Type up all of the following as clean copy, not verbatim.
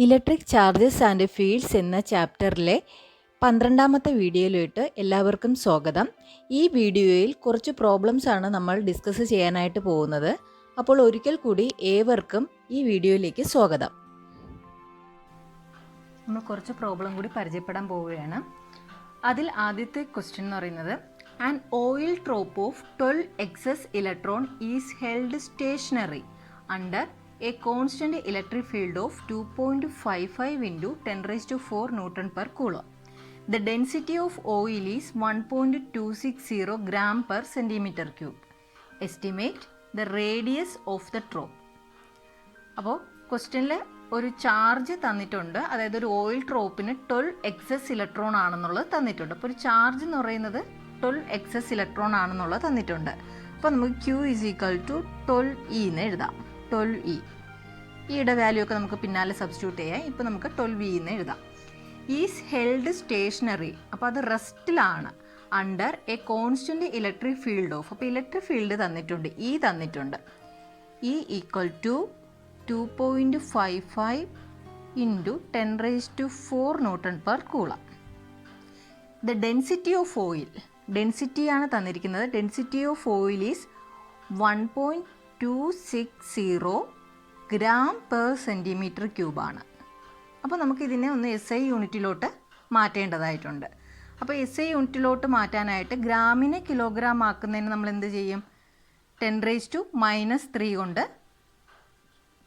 Electric charges and fields എന്ന ചാപ്റ്ററിലെ 12ാമത്തെ വീഡിയോയിലോട്ട് എല്ലാവർക്കും സ്വാഗതം. ഈ വീഡിയോയിൽ കുറച്ച് പ്രോബ്ലംസ് ആണ് നമ്മൾ ഡിസ്കസ് ചെയ്യാനായിട്ട് പോകുന്നത്. അപ്പോൾ ഒരിക്കൽ കൂടി ഏവർക്കും ഈ വീഡിയോയിലേക്ക് സ്വാഗതം. നമ്മൾ കുറച്ച് പ്രോബ്ലം കൂടി പരിചയപ്പെടാൻ പോവുകയാണ്. അതിൽ ആദ്യത്തെ ക്വസ്റ്റ്യൻ എന്ന് പറയുന്നത് an oil drop of 12 excess electron is held stationary under a constant electric field of 2.55 into 10 raised to 4 Newton per coulomb. The density of oil is 1.260 gram per centimeter cube. Estimate the radius of the drop. അപ്പോൾ ക്വസ്റ്റ്യനിൽ ഒരു charge തന്നിട്ടുണ്ട്, അതായത് ഒരു oil ഡ്രോപ്പിന് 12 excess electron ആണെന്നുള്ളത് തന്നിട്ടുണ്ട്. അപ്പോൾ ഒരു ചാർജ് എന്ന് പറയുന്നത് 12 എക്സസ് ഇലക്ട്രോൺ ആണെന്നുള്ളത് തന്നിട്ടുണ്ട്. അപ്പോൾ നമുക്ക് Q is equal to 12E എന്ന് എഴുതാം. 12E ഈയുടെ വാല്യൂ ഒക്കെ നമുക്ക് പിന്നാലെ സബ്സ്റ്റിറ്റ്യൂട്ട് ചെയ്യാം. ഇപ്പോൾ നമുക്ക് 12E എന്ന് എഴുതാം. ഈസ് ഹെൽഡ് സ്റ്റേഷനറി, അപ്പോൾ അത് റെസ്റ്റിലാണ്. Under a constant electric field of, അപ്പോൾ ഇലക്ട്രിക് ഫീൽഡ് തന്നിട്ടുണ്ട്, E തന്നിട്ടുണ്ട്. E equal to 2.55 into 10 raised to 4 Newton per coulomb. The density of oil, ഡെൻസിറ്റിയാണ് തന്നിരിക്കുന്നത്. Density of oil is 1.260 gram per centimetre ക്യൂബാണ്. അപ്പോൾ നമുക്കിതിനെ ഒന്ന് SI യൂണിറ്റിലോട്ട് മാറ്റേണ്ടതായിട്ടുണ്ട്. അപ്പോൾ SI യൂണിറ്റിലോട്ട് മാറ്റാനായിട്ട് ഗ്രാമിനെ കിലോഗ്രാം ആക്കുന്നതിന് നമ്മൾ എന്ത് ചെയ്യും? 10 raised to -3 കൊണ്ട്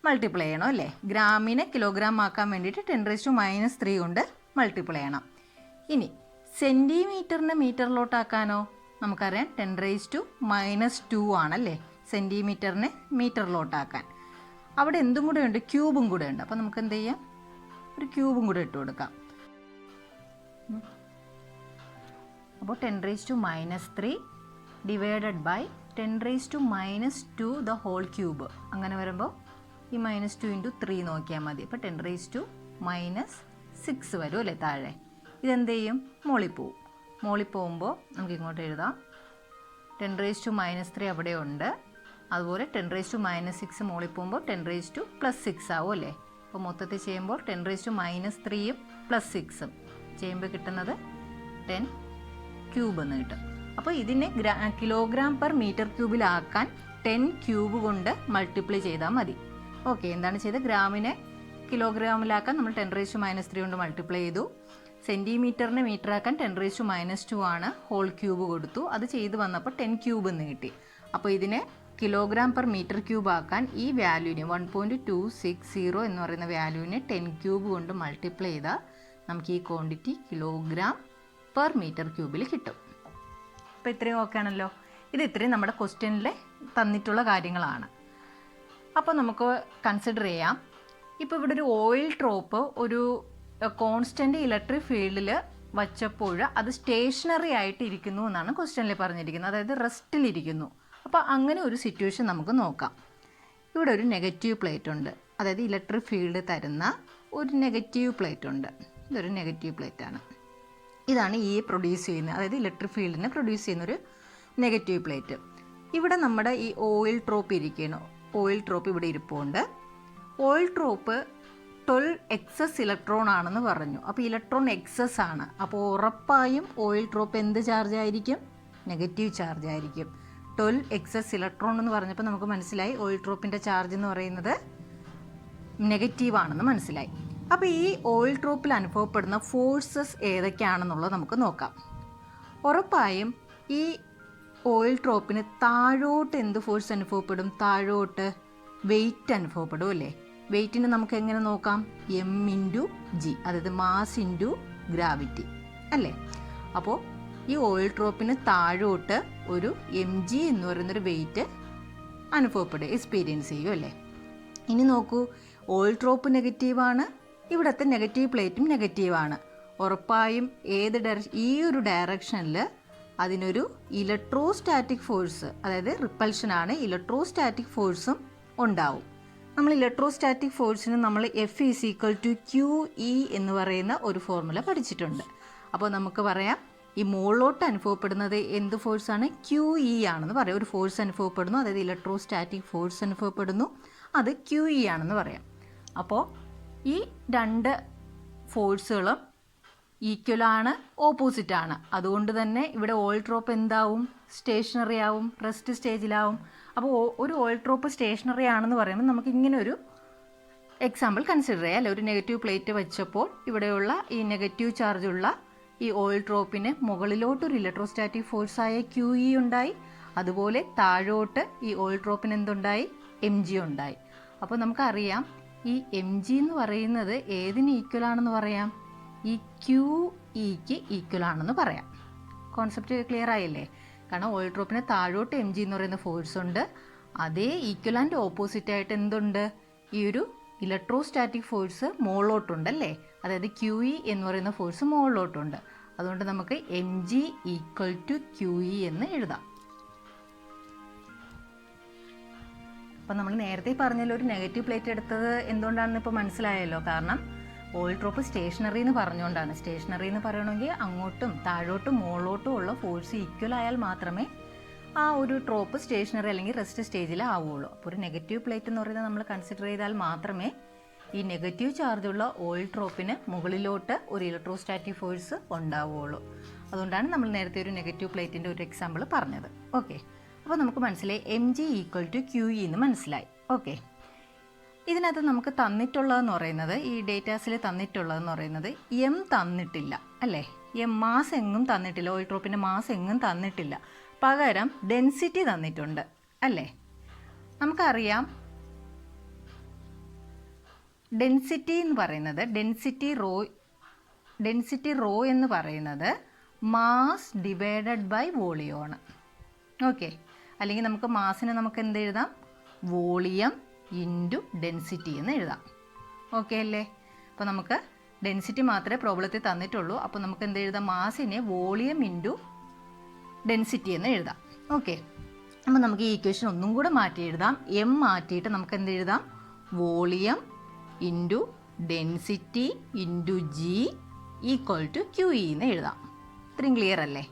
മൾട്ടിപ്ലൈ ചെയ്യണം അല്ലേ? ഗ്രാമിനെ കിലോഗ്രാം ആക്കാൻ വേണ്ടിയിട്ട് 10 raised to -3 കൊണ്ട് മൾട്ടിപ്ലൈ ചെയ്യണം. ഇനി സെൻറ്റിമീറ്ററിനെ മീറ്ററിലോട്ടാക്കാനോ? നമുക്കറിയാം 10 raised to -2 ആണല്ലേ സെൻറ്റിമീറ്ററിനെ മീറ്ററിലോട്ടാക്കാൻ. അവിടെ എന്തും കൂടെ ഉണ്ട്? ക്യൂബും കൂടെ ഉണ്ട്. അപ്പോൾ നമുക്ക് എന്ത് ചെയ്യാം? ഒരു ക്യൂബും കൂടെ ഇട്ട് കൊടുക്കാം. അപ്പോൾ 10 raised to -3 divided by 10 raised to -2 the whole cube. അങ്ങനെ വരുമ്പോൾ ഈ -2 × 3 നോക്കിയാൽ മതി. അപ്പോൾ 10 raised to -6 വരും അല്ലേ താഴെ. ഇതെന്ത് ചെയ്യും? മോളിൽ പോവും. മോളിൽ പോകുമ്പോൾ നമുക്ക് ഇങ്ങോട്ട് എഴുതാം. 10 raised to -3 അവിടെ ഉണ്ട്. അതുപോലെ 10 raised to -6 മോളിൽ പോകുമ്പോൾ 10 raised to +6 ആവും അല്ലേ? അപ്പോൾ മൊത്തത്തിൽ ചെയ്യുമ്പോൾ 10 raised to -3യും +6ഉം ചെയ്യുമ്പോൾ കിട്ടുന്നത് 10 ക്യൂബ് എന്ന് കിട്ടും. അപ്പോൾ ഇതിനെ കിലോഗ്രാം പെർ മീറ്റർ ക്യൂബിലാക്കാൻ 10 ക്യൂബ് കൊണ്ട് മൾട്ടിപ്ലൈ ചെയ്താൽ മതി. ഓക്കെ, എന്താണ് ചെയ്തത്? ഗ്രാമിനെ കിലോഗ്രാമിലാക്കാൻ നമ്മൾ 10 raised to -3 കൊണ്ട് മൾട്ടിപ്ലൈ ചെയ്തു. സെൻറ്റിമീറ്ററിനെ മീറ്ററാക്കാൻ 10 raised to -2 ആണ്, ഹോൾ ക്യൂബ് കൊടുത്തു. അത് ചെയ്ത് വന്നപ്പോൾ 10 ക്യൂബ് എന്ന് കിട്ടി. അപ്പോൾ ഇതിനെ കിലോഗ്രാം പെർ മീറ്റർ ക്യൂബ് ആക്കാൻ ഈ വാല്യൂവിനെ 1.260 എന്ന് പറയുന്ന വാല്യൂവിനെ 10 ക്യൂബ് കൊണ്ട് മൾട്ടിപ്ലൈ ചെയ്താൽ നമുക്ക് ഈ ക്വാണ്ടിറ്റി കിലോഗ്രാം പെർ മീറ്റർ ക്യൂബിൽ കിട്ടും. അപ്പോൾ ഇത്രയും ഓക്കെ ആണല്ലോ. ഇത് ഇത്രയും നമ്മുടെ ക്വസ്റ്റ്യനിൽ തന്നിട്ടുള്ള കാര്യങ്ങളാണ്. അപ്പോൾ നമുക്ക് കൺസിഡർ ചെയ്യാം. ഇപ്പോൾ ഇവിടെ ഒരു ഓയിൽ ഡ്രോപ്പ് ഒരു കോൺസ്റ്റൻ്റ് ഇലക്ട്രിക് ഫീൽഡിൽ വച്ചപ്പോൾ അത് സ്റ്റേഷനറി ആയിട്ട് ഇരിക്കുന്നു എന്നാണ് ക്വസ്റ്റ്യനിൽ പറഞ്ഞിരിക്കുന്നത്, അതായത് റെസ്റ്റിലിരിക്കുന്നു. അപ്പോൾ അങ്ങനെ ഒരു സിറ്റുവേഷൻ നമുക്ക് നോക്കാം. ഇവിടെ ഒരു നെഗറ്റീവ് പ്ലേറ്റ് ഉണ്ട്, അതായത് ഇലക്ട്രിക് ഫീൽഡ് തരുന്ന ഒരു നെഗറ്റീവ് പ്ലേറ്റ് ഉണ്ട്. ഇതൊരു നെഗറ്റീവ് പ്ലേറ്റാണ്. ഇതാണ് ഈ പ്രൊഡ്യൂസ് ചെയ്യുന്നത്, അതായത് ഇലക്ട്രിക് ഫീൽഡിനെ പ്രൊഡ്യൂസ് ചെയ്യുന്നൊരു നെഗറ്റീവ് പ്ലേറ്റ്. ഇവിടെ നമ്മുടെ ഈ ഓയിൽ ഡ്രോപ്പ് ഇരിക്കണം. ഓയിൽ ഡ്രോപ്പ് ഇവിടെ ഇരിപ്പുണ്ട്. ഓയിൽ ഡ്രോപ്പ് 12 എക്സസ് ഇലക്ട്രോൺ ആണെന്ന് പറഞ്ഞു. അപ്പോൾ ഇലക്ട്രോൺ എക്സസ് ആണ്. അപ്പോൾ ഉറപ്പായും ഓയിൽ ഡ്രോപ്പ് എന്ത് ചാർജ് ആയിരിക്കും? നെഗറ്റീവ് ചാർജ് ആയിരിക്കും. 12 എക്സസ് ഇലക്ട്രോൺ എന്ന് പറഞ്ഞപ്പോൾ നമുക്ക് മനസ്സിലായി ഓയിൽ ഡ്രോപ്പിൻ്റെ ചാർജ് എന്ന് പറയുന്നത് നെഗറ്റീവാണെന്ന് മനസ്സിലായി. അപ്പോൾ ഈ ഓയിൽ ഡ്രോപ്പിൽ അനുഭവപ്പെടുന്ന ഫോഴ്സസ് ഏതൊക്കെയാണെന്നുള്ളത് നമുക്ക് നോക്കാം. ഉറപ്പായും ഈ ഓയിൽ ഡ്രോപ്പിന് താഴോട്ട് എന്ത് ഫോഴ്സ് അനുഭവപ്പെടും? താഴോട്ട് വെയിറ്റ് അനുഭവപ്പെടും അല്ലേ? വെയിറ്റിന് നമുക്ക് എങ്ങനെ നോക്കാം? M × G, അതായത് മാസ് ഇൻറ്റു ഗ്രാവിറ്റി അല്ലേ? അപ്പോൾ ഈ ഓയിൽ ഡ്രോപ്പിന് താഴോട്ട് ഒരു mg എന്ന് പറയുന്നൊരു വെയിറ്റ് അനുഭവപ്പെടുക, എക്സ്പീരിയൻസ് ചെയ്യും അല്ലേ? ഇനി നോക്കൂ, ഓയിൽ ഡ്രോപ്പ് നെഗറ്റീവാണ്, ഇവിടുത്തെ നെഗറ്റീവ് പ്ലേറ്റും നെഗറ്റീവാണ്. ഉറപ്പായും ഈ ഒരു ഡയറക്ഷനിൽ അതിനൊരു ഇലക്ട്രോസ്റ്റാറ്റിക് ഫോഴ്സ്, അതായത് റിപ്പൽഷനാണ്, ഇലക്ട്രോസ്റ്റാറ്റിക് ഫോഴ്സും ഉണ്ടാവും. നമ്മൾ ഇലക്ട്രോസ്റ്റാറ്റിക് ഫോഴ്സിന് നമ്മൾ F = QE എന്ന് പറയുന്ന ഒരു ഫോർമുല പഠിച്ചിട്ടുണ്ട്. അപ്പോൾ നമുക്ക് പറയാം ഈ മുകളിലോട്ട് അനുഭവപ്പെടുന്നത് എന്ത് ഫോഴ്സാണ്? QE ആണെന്ന് പറയാം. ഒരു ഫോഴ്സ് അനുഭവപ്പെടുന്നു, അതായത് ഇലക്ട്രോസ്റ്റാറ്റിക് ഫോഴ്സ് അനുഭവപ്പെടുന്നു, അത് QE ആണെന്ന് പറയാം. അപ്പോൾ ഈ രണ്ട് ഫോഴ്സുകളും ഈക്വലാണ്, ഓപ്പോസിറ്റാണ്. അതുകൊണ്ട് തന്നെ ഇവിടെ ഓയിൽ ഡ്രോപ്പ് എന്താവും? സ്റ്റേഷനറി ആവും, റെസ്റ്റ് സ്റ്റേജിലാവും. അപ്പോൾ ഒരു ഓയിൽ ഡ്രോപ്പ് സ്റ്റേഷനറി ആണെന്ന് പറയുമ്പോൾ നമുക്ക് ഇങ്ങനെ ഒരു എക്സാമ്പിൾ കൺസിഡർ ചെയ്യാം അല്ലേ. ഒരു നെഗറ്റീവ് പ്ലേറ്റ് വെച്ചപ്പോൾ ഇവിടെയുള്ള ഈ നെഗറ്റീവ് ചാർജുള്ള ഈ ഓയിൽ ഡ്രോപ്പിന് മുകളിലോട്ടൊരു ഇലക്ട്രോസ്റ്റാറ്റിക് ഫോഴ്സായ QE ഉണ്ടായി. അതുപോലെ താഴോട്ട് ഈ ഓയിൽ ഡ്രോപ്പിന് എന്തുണ്ടായി? mg ഉണ്ടായി. അപ്പോൾ നമുക്കറിയാം ഈ mg എന്ന് പറയുന്നത് ഏതിന് ഈക്വൽ ആണെന്ന് പറയാം? ഈ QEക്ക് ഈക്വൽ ആണെന്ന് പറയാം. കോൺസെപ്റ്റ് ക്ലിയർ ആയില്ലേ? കാരണം ഓയിൽ ഡ്രോപ്പിന് താഴോട്ട് mg എന്ന് പറയുന്ന ഫോഴ്സ് ഉണ്ട്. അതേ ഈക്വൽ ആൻഡ് ഓപ്പോസിറ്റ് ആയിട്ട് എന്തുണ്ട്? ഈ ഒരു ഇലക്ട്രോസ്റ്റാറ്റിക് ഫോഴ്സ് മുകളിലോട്ടുണ്ടല്ലേ. അതായത് QE എന്ന് പറയുന്ന ഫോഴ്സ് മുകളിലോട്ടുണ്ട്. അതുകൊണ്ട് നമുക്ക് mg ഈക്വൽ ടു QE എന്ന് എഴുതാം. അപ്പം നമ്മൾ നേരത്തെ പറഞ്ഞാൽ ഒരു നെഗറ്റീവ് പ്ലേറ്റ് എടുത്തത് എന്തുകൊണ്ടാണെന്ന് ഇപ്പോൾ മനസ്സിലായല്ലോ. കാരണം ഓയിൽ ഡ്രോപ്പ് സ്റ്റേഷനറി എന്ന് പറഞ്ഞുകൊണ്ടാണ്. സ്റ്റേഷനറി എന്ന് പറയണമെങ്കിൽ അങ്ങോട്ടും താഴോട്ടും മുകളിലോട്ടും ഉള്ള ഫോഴ്സ് ഈക്വൽ ആയാൽ മാത്രമേ ആ ഒരു ഡ്രോപ്പ് സ്റ്റേഷനറി അല്ലെങ്കിൽ റെസ്റ്റ് സ്റ്റേജിൽ ആവുകയുള്ളൂ. അപ്പോൾ ഒരു നെഗറ്റീവ് പ്ലേറ്റ് എന്ന് പറയുന്നത് നമ്മൾ കൺസിഡർ ചെയ്താൽ മാത്രമേ ഈ നെഗറ്റീവ് ചാർജുള്ള ഓയിൽ ഡ്രോപ്പിന് മുകളിലോട്ട് ഒരു ഇലക്ട്രോസ്റ്റാറ്റിക് ഫോഴ്സ് ഉണ്ടാവുകയുള്ളൂ. അതുകൊണ്ടാണ് നമ്മൾ നേരത്തെ ഒരു നെഗറ്റീവ് പ്ലേറ്റിൻ്റെ ഒരു എക്സാമ്പിൾ പറഞ്ഞത്. ഓക്കെ, അപ്പോൾ നമുക്ക് മനസ്സിലായി mg ഈക്വൽ ടു QE എന്ന് മനസ്സിലായി. ഓക്കെ, ഇതിനകത്ത് നമുക്ക് തന്നിട്ടുള്ളതെന്ന് പറയുന്നത്, ഈ ഡേറ്റാസിൽ തന്നിട്ടുള്ളതെന്ന് പറയുന്നത് m തന്നിട്ടില്ല അല്ലേ. മാസ് എങ്ങും തന്നിട്ടില്ല, ഓയിൽ ഡ്രോപ്പിൻ്റെ മാസ് എങ്ങും തന്നിട്ടില്ല. പകരം ഡെൻസിറ്റി തന്നിട്ടുണ്ട് അല്ലേ. നമുക്കറിയാം ഡെൻസിറ്റി എന്ന് പറയുന്നത്, ഡെൻസിറ്റി റോ എന്ന് പറയുന്നത് മാസ് ഡിവൈഡഡ് ബൈ വോളിയം ആണ്. ഓക്കെ, അല്ലെങ്കിൽ നമുക്ക് മാസിനെ നമുക്ക് എന്ത് എഴുതാം? വോളിയം ഇൻറ്റു ഡെൻസിറ്റി എന്ന് എഴുതാം. ഓക്കെ അല്ലേ. അപ്പോൾ നമുക്ക് ഡെൻസിറ്റി മാത്രമേ പ്രോബ്ലത്തിൽ തന്നിട്ടുള്ളൂ. അപ്പോൾ നമുക്ക് എന്ത് എഴുതാം? മാസിനെ വോളിയം ഇൻറ്റു ഡെൻസിറ്റി എന്ന് എഴുതാം. ഓക്കെ, അപ്പോൾ നമുക്ക് ഈ ഇക്വേഷൻ ഒന്നും കൂടെ മാറ്റി എഴുതാം. m മാറ്റിയിട്ട് നമുക്ക് എന്ത് എഴുതാം? Volume into density into g equal to QE എന്ന് എഴുതാം. ഇത്രയും ക്ലിയർ അല്ലേ?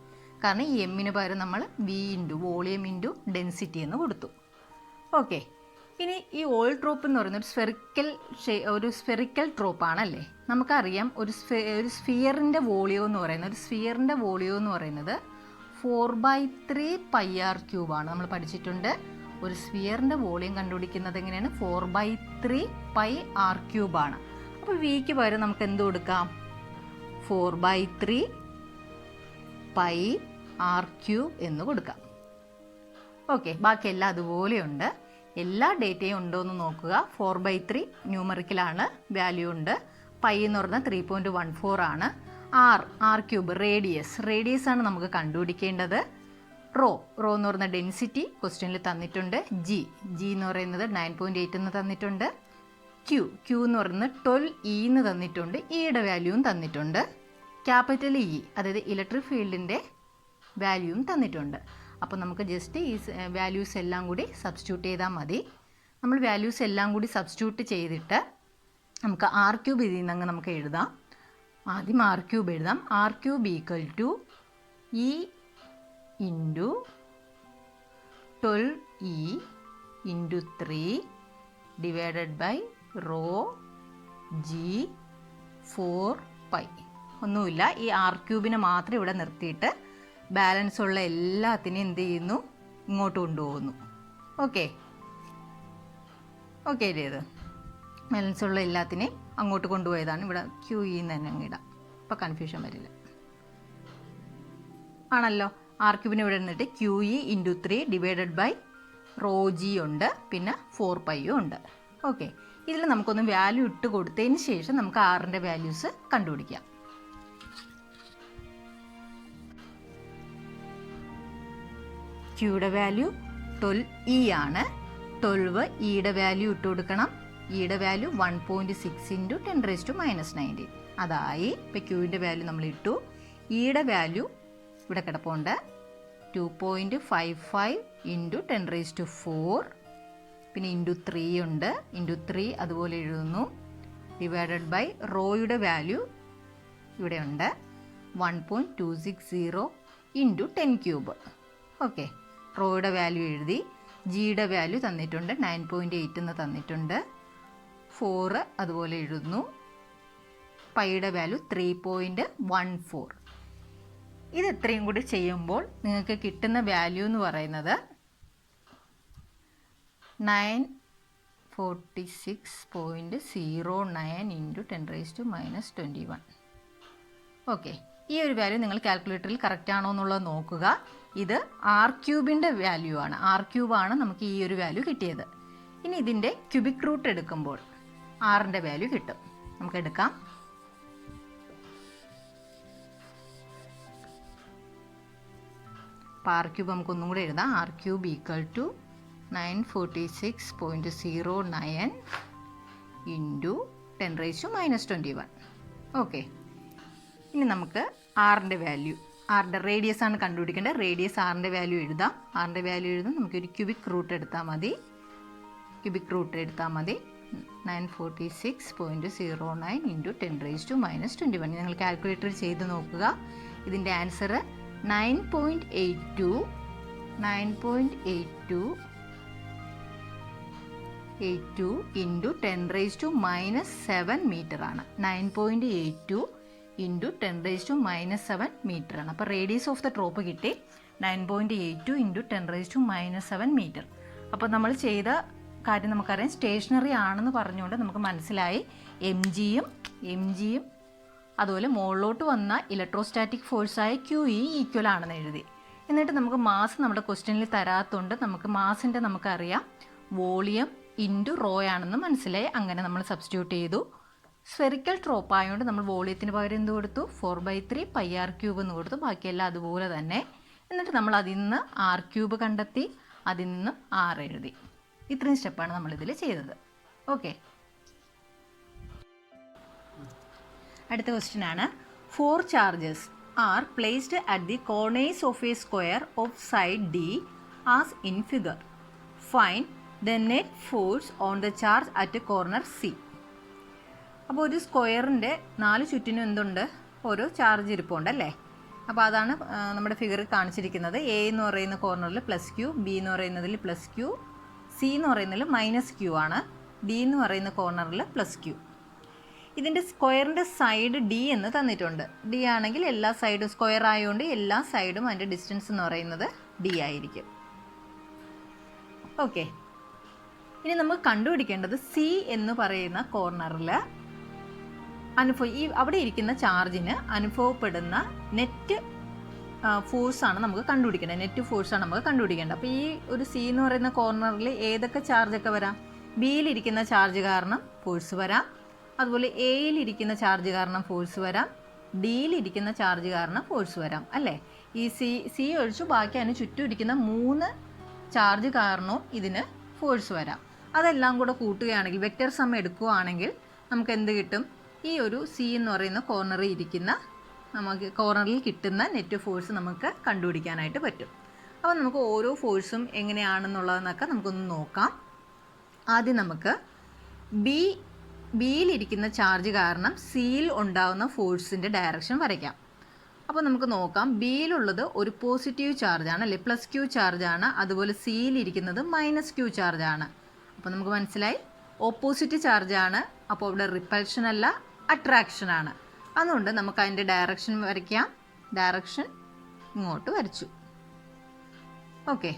കാരണം ഈ എമ്മിന് പകരം നമ്മൾ v into volume into density എന്ന് കൊടുത്തു. ഓക്കെ, ഇനി ഈ ഓയിൽ ഡ്രോപ്പ് എന്ന് പറയുന്നത് ഒരു സ്ഫെറിക്കൽ ഡ്രോപ്പാണല്ലേ. നമുക്കറിയാം ഒരു സ്ഫിയറിൻ്റെ വോളിയം എന്ന് പറയുന്നത് 4/3 πr³ ആണ്. നമ്മൾ പഠിച്ചിട്ടുണ്ട്. ഒരു സ്ഫിയറിൻ്റെ വോളിയം കണ്ടുപിടിക്കുന്നത് എങ്ങനെയാണ്? 4/3 πr³ ആണ്. അപ്പോൾ വിക്ക് പകരം നമുക്ക് എന്ത് കൊടുക്കാം? 4/3 πr³ എന്ന് കൊടുക്കാം. ഓക്കെ, ബാക്കിയെല്ലാം അതുപോലെയുണ്ട്. എല്ലാ ഡേറ്റയും ഉണ്ടോ എന്ന് നോക്കുക. 4/3 ന്യൂമറിക്കലാണ്, വാല്യൂ ഉണ്ട്. പൈ എന്ന് പറഞ്ഞാൽ 3.14 ആണ്. r³ റേഡിയസ് ആണ് നമുക്ക് കണ്ടുപിടിക്കേണ്ടത്. റോ എന്ന് പറയുന്ന ഡെൻസിറ്റി ക്വസ്റ്റ്യനിൽ തന്നിട്ടുണ്ട്. ജി എന്ന് പറയുന്നത് 9.8 എന്ന് തന്നിട്ടുണ്ട്. ക്യൂ എന്ന് പറയുന്നത് 12E എന്ന് തന്നിട്ടുണ്ട്. ഇയുടെ വാല്യൂവും തന്നിട്ടുണ്ട്. ക്യാപിറ്റൽ ഇ അതായത് ഇലക്ട്രിക് ഫീൽഡിൻ്റെ വാല്യൂവും തന്നിട്ടുണ്ട്. അപ്പോൾ നമുക്ക് ജസ്റ്റ് ഈ വാല്യൂസ് എല്ലാം കൂടി സബ്സ്റ്റിറ്റ്യൂട്ട് ചെയ്താൽ മതി. നമ്മൾ വാല്യൂസ് എല്ലാം കൂടി സബ്സ്റ്റിറ്റ്യൂട്ട് ചെയ്തിട്ട് നമുക്ക് r³ ഇതിൽ നിന്ന് നമുക്ക് എഴുതാം. ആദ്യം r³ എഴുതാം. r³ equal to E into 12E into 3 divided by rho g 4π. ഒന്നുമില്ല, ഈ r³ മാത്രം ഇവിടെ നിർത്തിയിട്ട് ബാലൻസ് ഉള്ള എല്ലാത്തിനെയും എന്ത് ചെയ്യുന്നു? ഇങ്ങോട്ട് കൊണ്ടുപോകുന്നു. ഓക്കെ അല്ലേ? ഇത് ബാലൻസ് ഉള്ള എല്ലാത്തിനെയും അങ്ങോട്ട് കൊണ്ടുപോയതാണ്. ഇവിടെ QE എന്ന് തന്നെ അങ്ങ് ഇടാം. അപ്പോൾ കൺഫ്യൂഷൻ വരില്ല ആണല്ലോ. r³ ഇവിടെ നിന്നിട്ട് QE into 3 divided by rho g ഉണ്ട്, പിന്നെ 4π ഉണ്ട്. ഓക്കെ, ഇതിൽ നമുക്കൊന്ന് വാല്യൂ ഇട്ട് കൊടുത്തതിന് ശേഷം നമുക്ക് ആറിൻ്റെ വാല്യൂസ് കണ്ടുപിടിക്കാം. ക്യൂയുടെ വാല്യൂ 12E ആണ്. 12 ഇയുടെ വാല്യൂ ഇട്ട് കൊടുക്കണം. ഇയുടെ വാല്യൂ 1.6 ഇൻറ്റു 10⁻⁻⁹ അതായി. ഇപ്പോൾ ക്യൂവിൻ്റെ വാല്യൂ നമ്മൾ ഇട്ടു. ഇയുടെ വാല്യൂ ഇവിടെ കിടപ്പുണ്ട് 2.55 ഇൻറ്റു 10⁻⁴. പിന്നെ ഇൻറ്റു 3 ഉണ്ട്. ഇൻറ്റു 3 അതുപോലെ എഴുതുന്നു. ഡിവൈഡഡ് ബൈ റോയുടെ വാല്യൂ ഇവിടെ ഉണ്ട് 1.260 ഇൻറ്റു 10³ ഓക്കെ. റോയുടെ വാല്യൂ എഴുതി. ജിയുടെ വാല്യൂ തന്നിട്ടുണ്ട് 9.8 എന്ന് തന്നിട്ടുണ്ട്. 4 അതുപോലെ എഴുതുന്നു. പൈയുടെ വാല്യൂ 3.14. ഇത് എത്രയും കൂടി ചെയ്യുമ്പോൾ നിങ്ങൾക്ക് കിട്ടുന്ന വാല്യൂ എന്ന് പറയുന്നത് 946.09 ഇൻറ്റു 10⁻⁻21. ഓക്കെ, ഈ ഒരു വാല്യൂ നിങ്ങൾ കാൽക്കുലേറ്ററിൽ കറക്റ്റ് ആണോ എന്നുള്ളത് നോക്കുക. ഇത് R³ വാല്യൂ ആണ്. R³ നമുക്ക് ഈ ഒരു വാല്യൂ കിട്ടിയത്. ഇനി ഇതിൻ്റെ ക്യൂബിക് റൂട്ട് എടുക്കുമ്പോൾ R വാല്യൂ കിട്ടും. നമുക്ക് എടുക്കാം. അപ്പോൾ R³ നമുക്കൊന്നും കൂടെ എഴുതാം. R³ = 946.09 into 10⁻⁻21. ഓക്കെ, ഇനി നമുക്ക് ആറിൻ്റെ വാല്യൂ, ആറിൻ്റെ റേഡിയസ് ആണ് കണ്ടുപിടിക്കേണ്ടത്. റേഡിയസ് ആറിൻ്റെ വാല്യൂ എഴുതാം. ആറിൻ്റെ വാല്യൂ എഴുതാം. നമുക്കൊരു ക്യൂബിക് റൂട്ട് എടുത്താൽ മതി. 946.09 ഇൻറ്റു 10⁻⁻21. നിങ്ങൾ കാൽക്കുലേറ്റർ ചെയ്ത് നോക്കുക. ഇതിൻ്റെ ആൻസർ 9.82 ഇൻറ്റു 10⁻⁻7 മീറ്റർ ആണ്. 9.82 ഇൻറ്റു 10⁻⁻7 മീറ്റർ ആണ്. അപ്പോൾ റേഡിയസ് ഓഫ് ദ ഡ്രോപ്പ് കിട്ടി 9.82 ഇൻറ്റു 10⁻⁻7 മീറ്റർ. അപ്പോൾ നമ്മൾ ചെയ്ത കാര്യം നമുക്കറിയാം, സ്റ്റേഷനറി ആണെന്ന് പറഞ്ഞുകൊണ്ട് നമുക്ക് മനസ്സിലായി എം ജിയും അതുപോലെ മുകളിലോട്ട് വന്ന ഇലക്ട്രോസ്റ്റാറ്റിക് ഫോഴ്സായ QE ഈക്വൽ ആണെന്ന് എഴുതി. എന്നിട്ട് നമുക്ക് മാസ് നമ്മുടെ ക്വസ്റ്റ്യനിൽ തരാത്തതുകൊണ്ട് നമുക്ക് മാസിൻ്റെ നമുക്കറിയാം വോളിയം ഇൻറ്റു റോ ആണെന്ന് മനസ്സിലായി. അങ്ങനെ നമ്മൾ സബ്സ്റ്റിറ്റ്യൂട്ട് ചെയ്തു. സ്ഫെറിക്കൽ ഡ്രോപ്പ് ആയതുകൊണ്ട് നമ്മൾ വോളിയത്തിന് പകരം എന്ത് കൊടുത്തു? 4/3 πr³ എന്ന് കൊടുത്തു. ബാക്കിയെല്ലാം അതുപോലെ തന്നെ. എന്നിട്ട് നമ്മൾ അതിൽ നിന്ന് R³ കണ്ടെത്തി, അതിൽ നിന്ന് R എഴുതി. ഇത്രയും സ്റ്റെപ്പാണ് നമ്മളിതിൽ ചെയ്തത്. ഓക്കെ, അടുത്ത ക്വസ്റ്റ്യൻ ആണ്. 4 charges are placed at the corners of a square of side D as in figure. Find the net force on the charge at corner C. അപ്പോൾ ഒരു സ്ക്വയറിൻ്റെ 4 ചുറ്റിനും എന്തുണ്ട്? ഓരോ ചാർജ് ഇരിപ്പുണ്ട് അല്ലേ? അപ്പോൾ അതാണ് നമ്മുടെ ഫിഗറിൽ കാണിച്ചിരിക്കുന്നത്. A എന്ന് പറയുന്ന കോർണറിൽ +Q, B എന്ന് പറയുന്നതിൽ +Q, C എന്ന് പറയുന്നതിൽ -Q ആണ്, D എന്ന് പറയുന്ന കോർണറിൽ +Q. ഇതിൻ്റെ സ്ക്വയറിൻ്റെ സൈഡ് D എന്ന് തന്നിട്ടുണ്ട്. D ആണെങ്കിൽ എല്ലാ സൈഡും സ്ക്വയർ ആയതുകൊണ്ട് എല്ലാ സൈഡും അതിൻ്റെ ഡിസ്റ്റൻസ് എന്ന് പറയുന്നത് D ആയിരിക്കും. ഓക്കെ, ഇനി നമുക്ക് കണ്ടുപിടിക്കേണ്ടത് C എന്ന് പറയുന്ന കോർണറിൽ അവിടെ ഇരിക്കുന്ന ചാർജിന് അനുഭവപ്പെടുന്ന നെറ്റ് ഫോഴ്സാണ് നമുക്ക് കണ്ടുപിടിക്കേണ്ടത്. നെറ്റ് ഫോഴ്സാണ് നമുക്ക് കണ്ടുപിടിക്കേണ്ടത്. അപ്പോൾ ഈ ഒരു C എന്ന് പറയുന്ന കോർണറിൽ ഏതൊക്കെ ചാർജൊക്കെ വരാം? ബിയിലിരിക്കുന്ന ചാർജ് കാരണം ഫോഴ്സ് വരാം, അതുപോലെ എയിലിരിക്കുന്ന ചാർജ് കാരണം ഫോഴ്സ് വരാം, ഡിയിലിരിക്കുന്ന ചാർജ് കാരണം ഫോഴ്സ് വരാം അല്ലേ? ഈ സി ഒഴിച്ചു ബാക്കി അതിന് ചുറ്റും ഇരിക്കുന്ന 3 ചാർജ് കാരണവും ഇതിന് ഫോഴ്സ് വരാം. അതെല്ലാം കൂടെ കൂട്ടുകയാണെങ്കിൽ, വെക്റ്റർ സം എടുക്കുകയാണെങ്കിൽ നമുക്ക് എന്ത് കിട്ടും? ഈ ഒരു C എന്ന് പറയുന്ന കോർണറിൽ കിട്ടുന്ന നെറ്റ് ഫോഴ്സ് നമുക്ക് കണ്ടുപിടിക്കാനായിട്ട് പറ്റും. അപ്പോൾ നമുക്ക് ഓരോ ഫോഴ്സും എങ്ങനെയാണെന്നുള്ളതെന്നൊക്കെ നമുക്കൊന്ന് നോക്കാം. ആദ്യം നമുക്ക് ബിയിലിരിക്കുന്ന ചാർജ് കാരണം സിയിൽ ഉണ്ടാകുന്ന ഫോഴ്സിൻ്റെ ഡയറക്ഷൻ വരയ്ക്കാം. അപ്പോൾ നമുക്ക് നോക്കാം. ബിയിലുള്ളത് ഒരു പോസിറ്റീവ് ചാർജാണ് അല്ലേ, +Q ചാർജാണ്. അതുപോലെ സിയിലിരിക്കുന്നത് -Q ചാർജാണ്. അപ്പോൾ നമുക്ക് മനസ്സിലായി ഓപ്പോസിറ്റ് ചാർജാണ്. അപ്പോൾ ഇവിടെ റിപ്പൽഷൻ അല്ല, അട്രാക്ഷനാണ്. അതുകൊണ്ട് നമുക്ക് അതിൻ്റെ ഡയറക്ഷൻ വരയ്ക്കാം. ഡയറക്ഷൻ ഇങ്ങോട്ട് വരച്ചു. ഓക്കെ,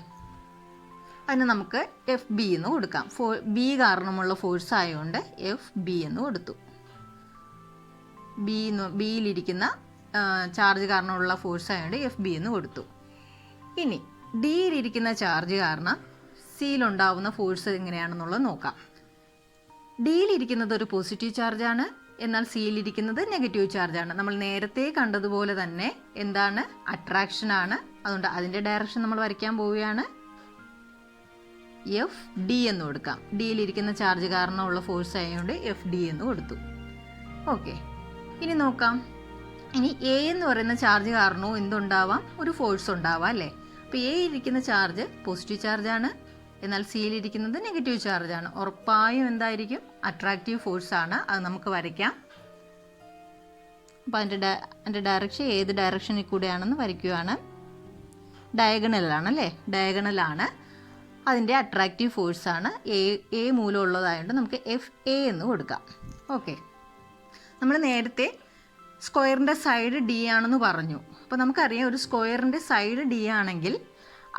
അതിന് നമുക്ക് FB എന്ന് കൊടുക്കാം. ബി കാരണമുള്ള ഫോഴ്സ് ആയതുകൊണ്ട് FB എന്ന് കൊടുത്തു. ബിയിലിരിക്കുന്ന ചാർജ് കാരണമുള്ള ഫോഴ്സ് ആയതുകൊണ്ട് FB എന്ന് കൊടുത്തു. ഇനി ഡിയിലിരിക്കുന്ന ചാർജ് കാരണം സിയിലുണ്ടാവുന്ന ഫോഴ്സ് എങ്ങനെയാണെന്നുള്ളത് നോക്കാം. ഡിയിലിരിക്കുന്നത് ഒരു പോസിറ്റീവ് ചാർജാണ്, എന്നാൽ സിയിലിരിക്കുന്നത് നെഗറ്റീവ് ചാർജാണ്. നമ്മൾ നേരത്തെ കണ്ടതുപോലെ തന്നെ എന്താണ്? അട്രാക്ഷനാണ്. അതുകൊണ്ട് അതിൻ്റെ ഡയറക്ഷൻ നമ്മൾ വരയ്ക്കാൻ പോവുകയാണ്. FD എന്ന് കൊടുക്കാം. ഡിയിലിരിക്കുന്ന ചാർജ് കാരണമുള്ള ഫോഴ്സ് ആയതുകൊണ്ട് FD എന്ന് കൊടുത്തു. ഓക്കെ, ഇനി നോക്കാം. ഇനി എ എന്ന് പറയുന്ന ചാർജ് കാരണവും എന്തുണ്ടാവാം? ഒരു ഫോഴ്സ് ഉണ്ടാവാം അല്ലേ? അപ്പോൾ എ ഇരിക്കുന്ന ചാർജ് പോസിറ്റീവ് ചാർജാണ്, എന്നാൽ സിയിലിരിക്കുന്നത് നെഗറ്റീവ് ചാർജാണ്. ഉറപ്പായും എന്തായിരിക്കും? അട്രാക്റ്റീവ് ഫോഴ്സാണ്. അത് നമുക്ക് വരയ്ക്കാം. അപ്പോൾ അതിൻ്റെ ഡയറക്ഷൻ ഏത് ഡയറക്ഷനിൽ കൂടെയാണെന്ന് വരയ്ക്കുകയാണ്. ഡയഗണലാണ് അല്ലേ? ഡയഗണലാണ്. അതിൻ്റെ അട്രാക്റ്റീവ് ഫോഴ്സാണ്. എ മൂലം ഉള്ളതായതുകൊണ്ട് നമുക്ക് FA എന്ന് കൊടുക്കാം. ഓക്കെ, നമ്മൾ നേരത്തെ സ്ക്വയറിൻ്റെ സൈഡ് D ആണെന്ന് പറഞ്ഞു. അപ്പോൾ നമുക്കറിയാം ഒരു സ്ക്വയറിൻ്റെ സൈഡ് D ആണെങ്കിൽ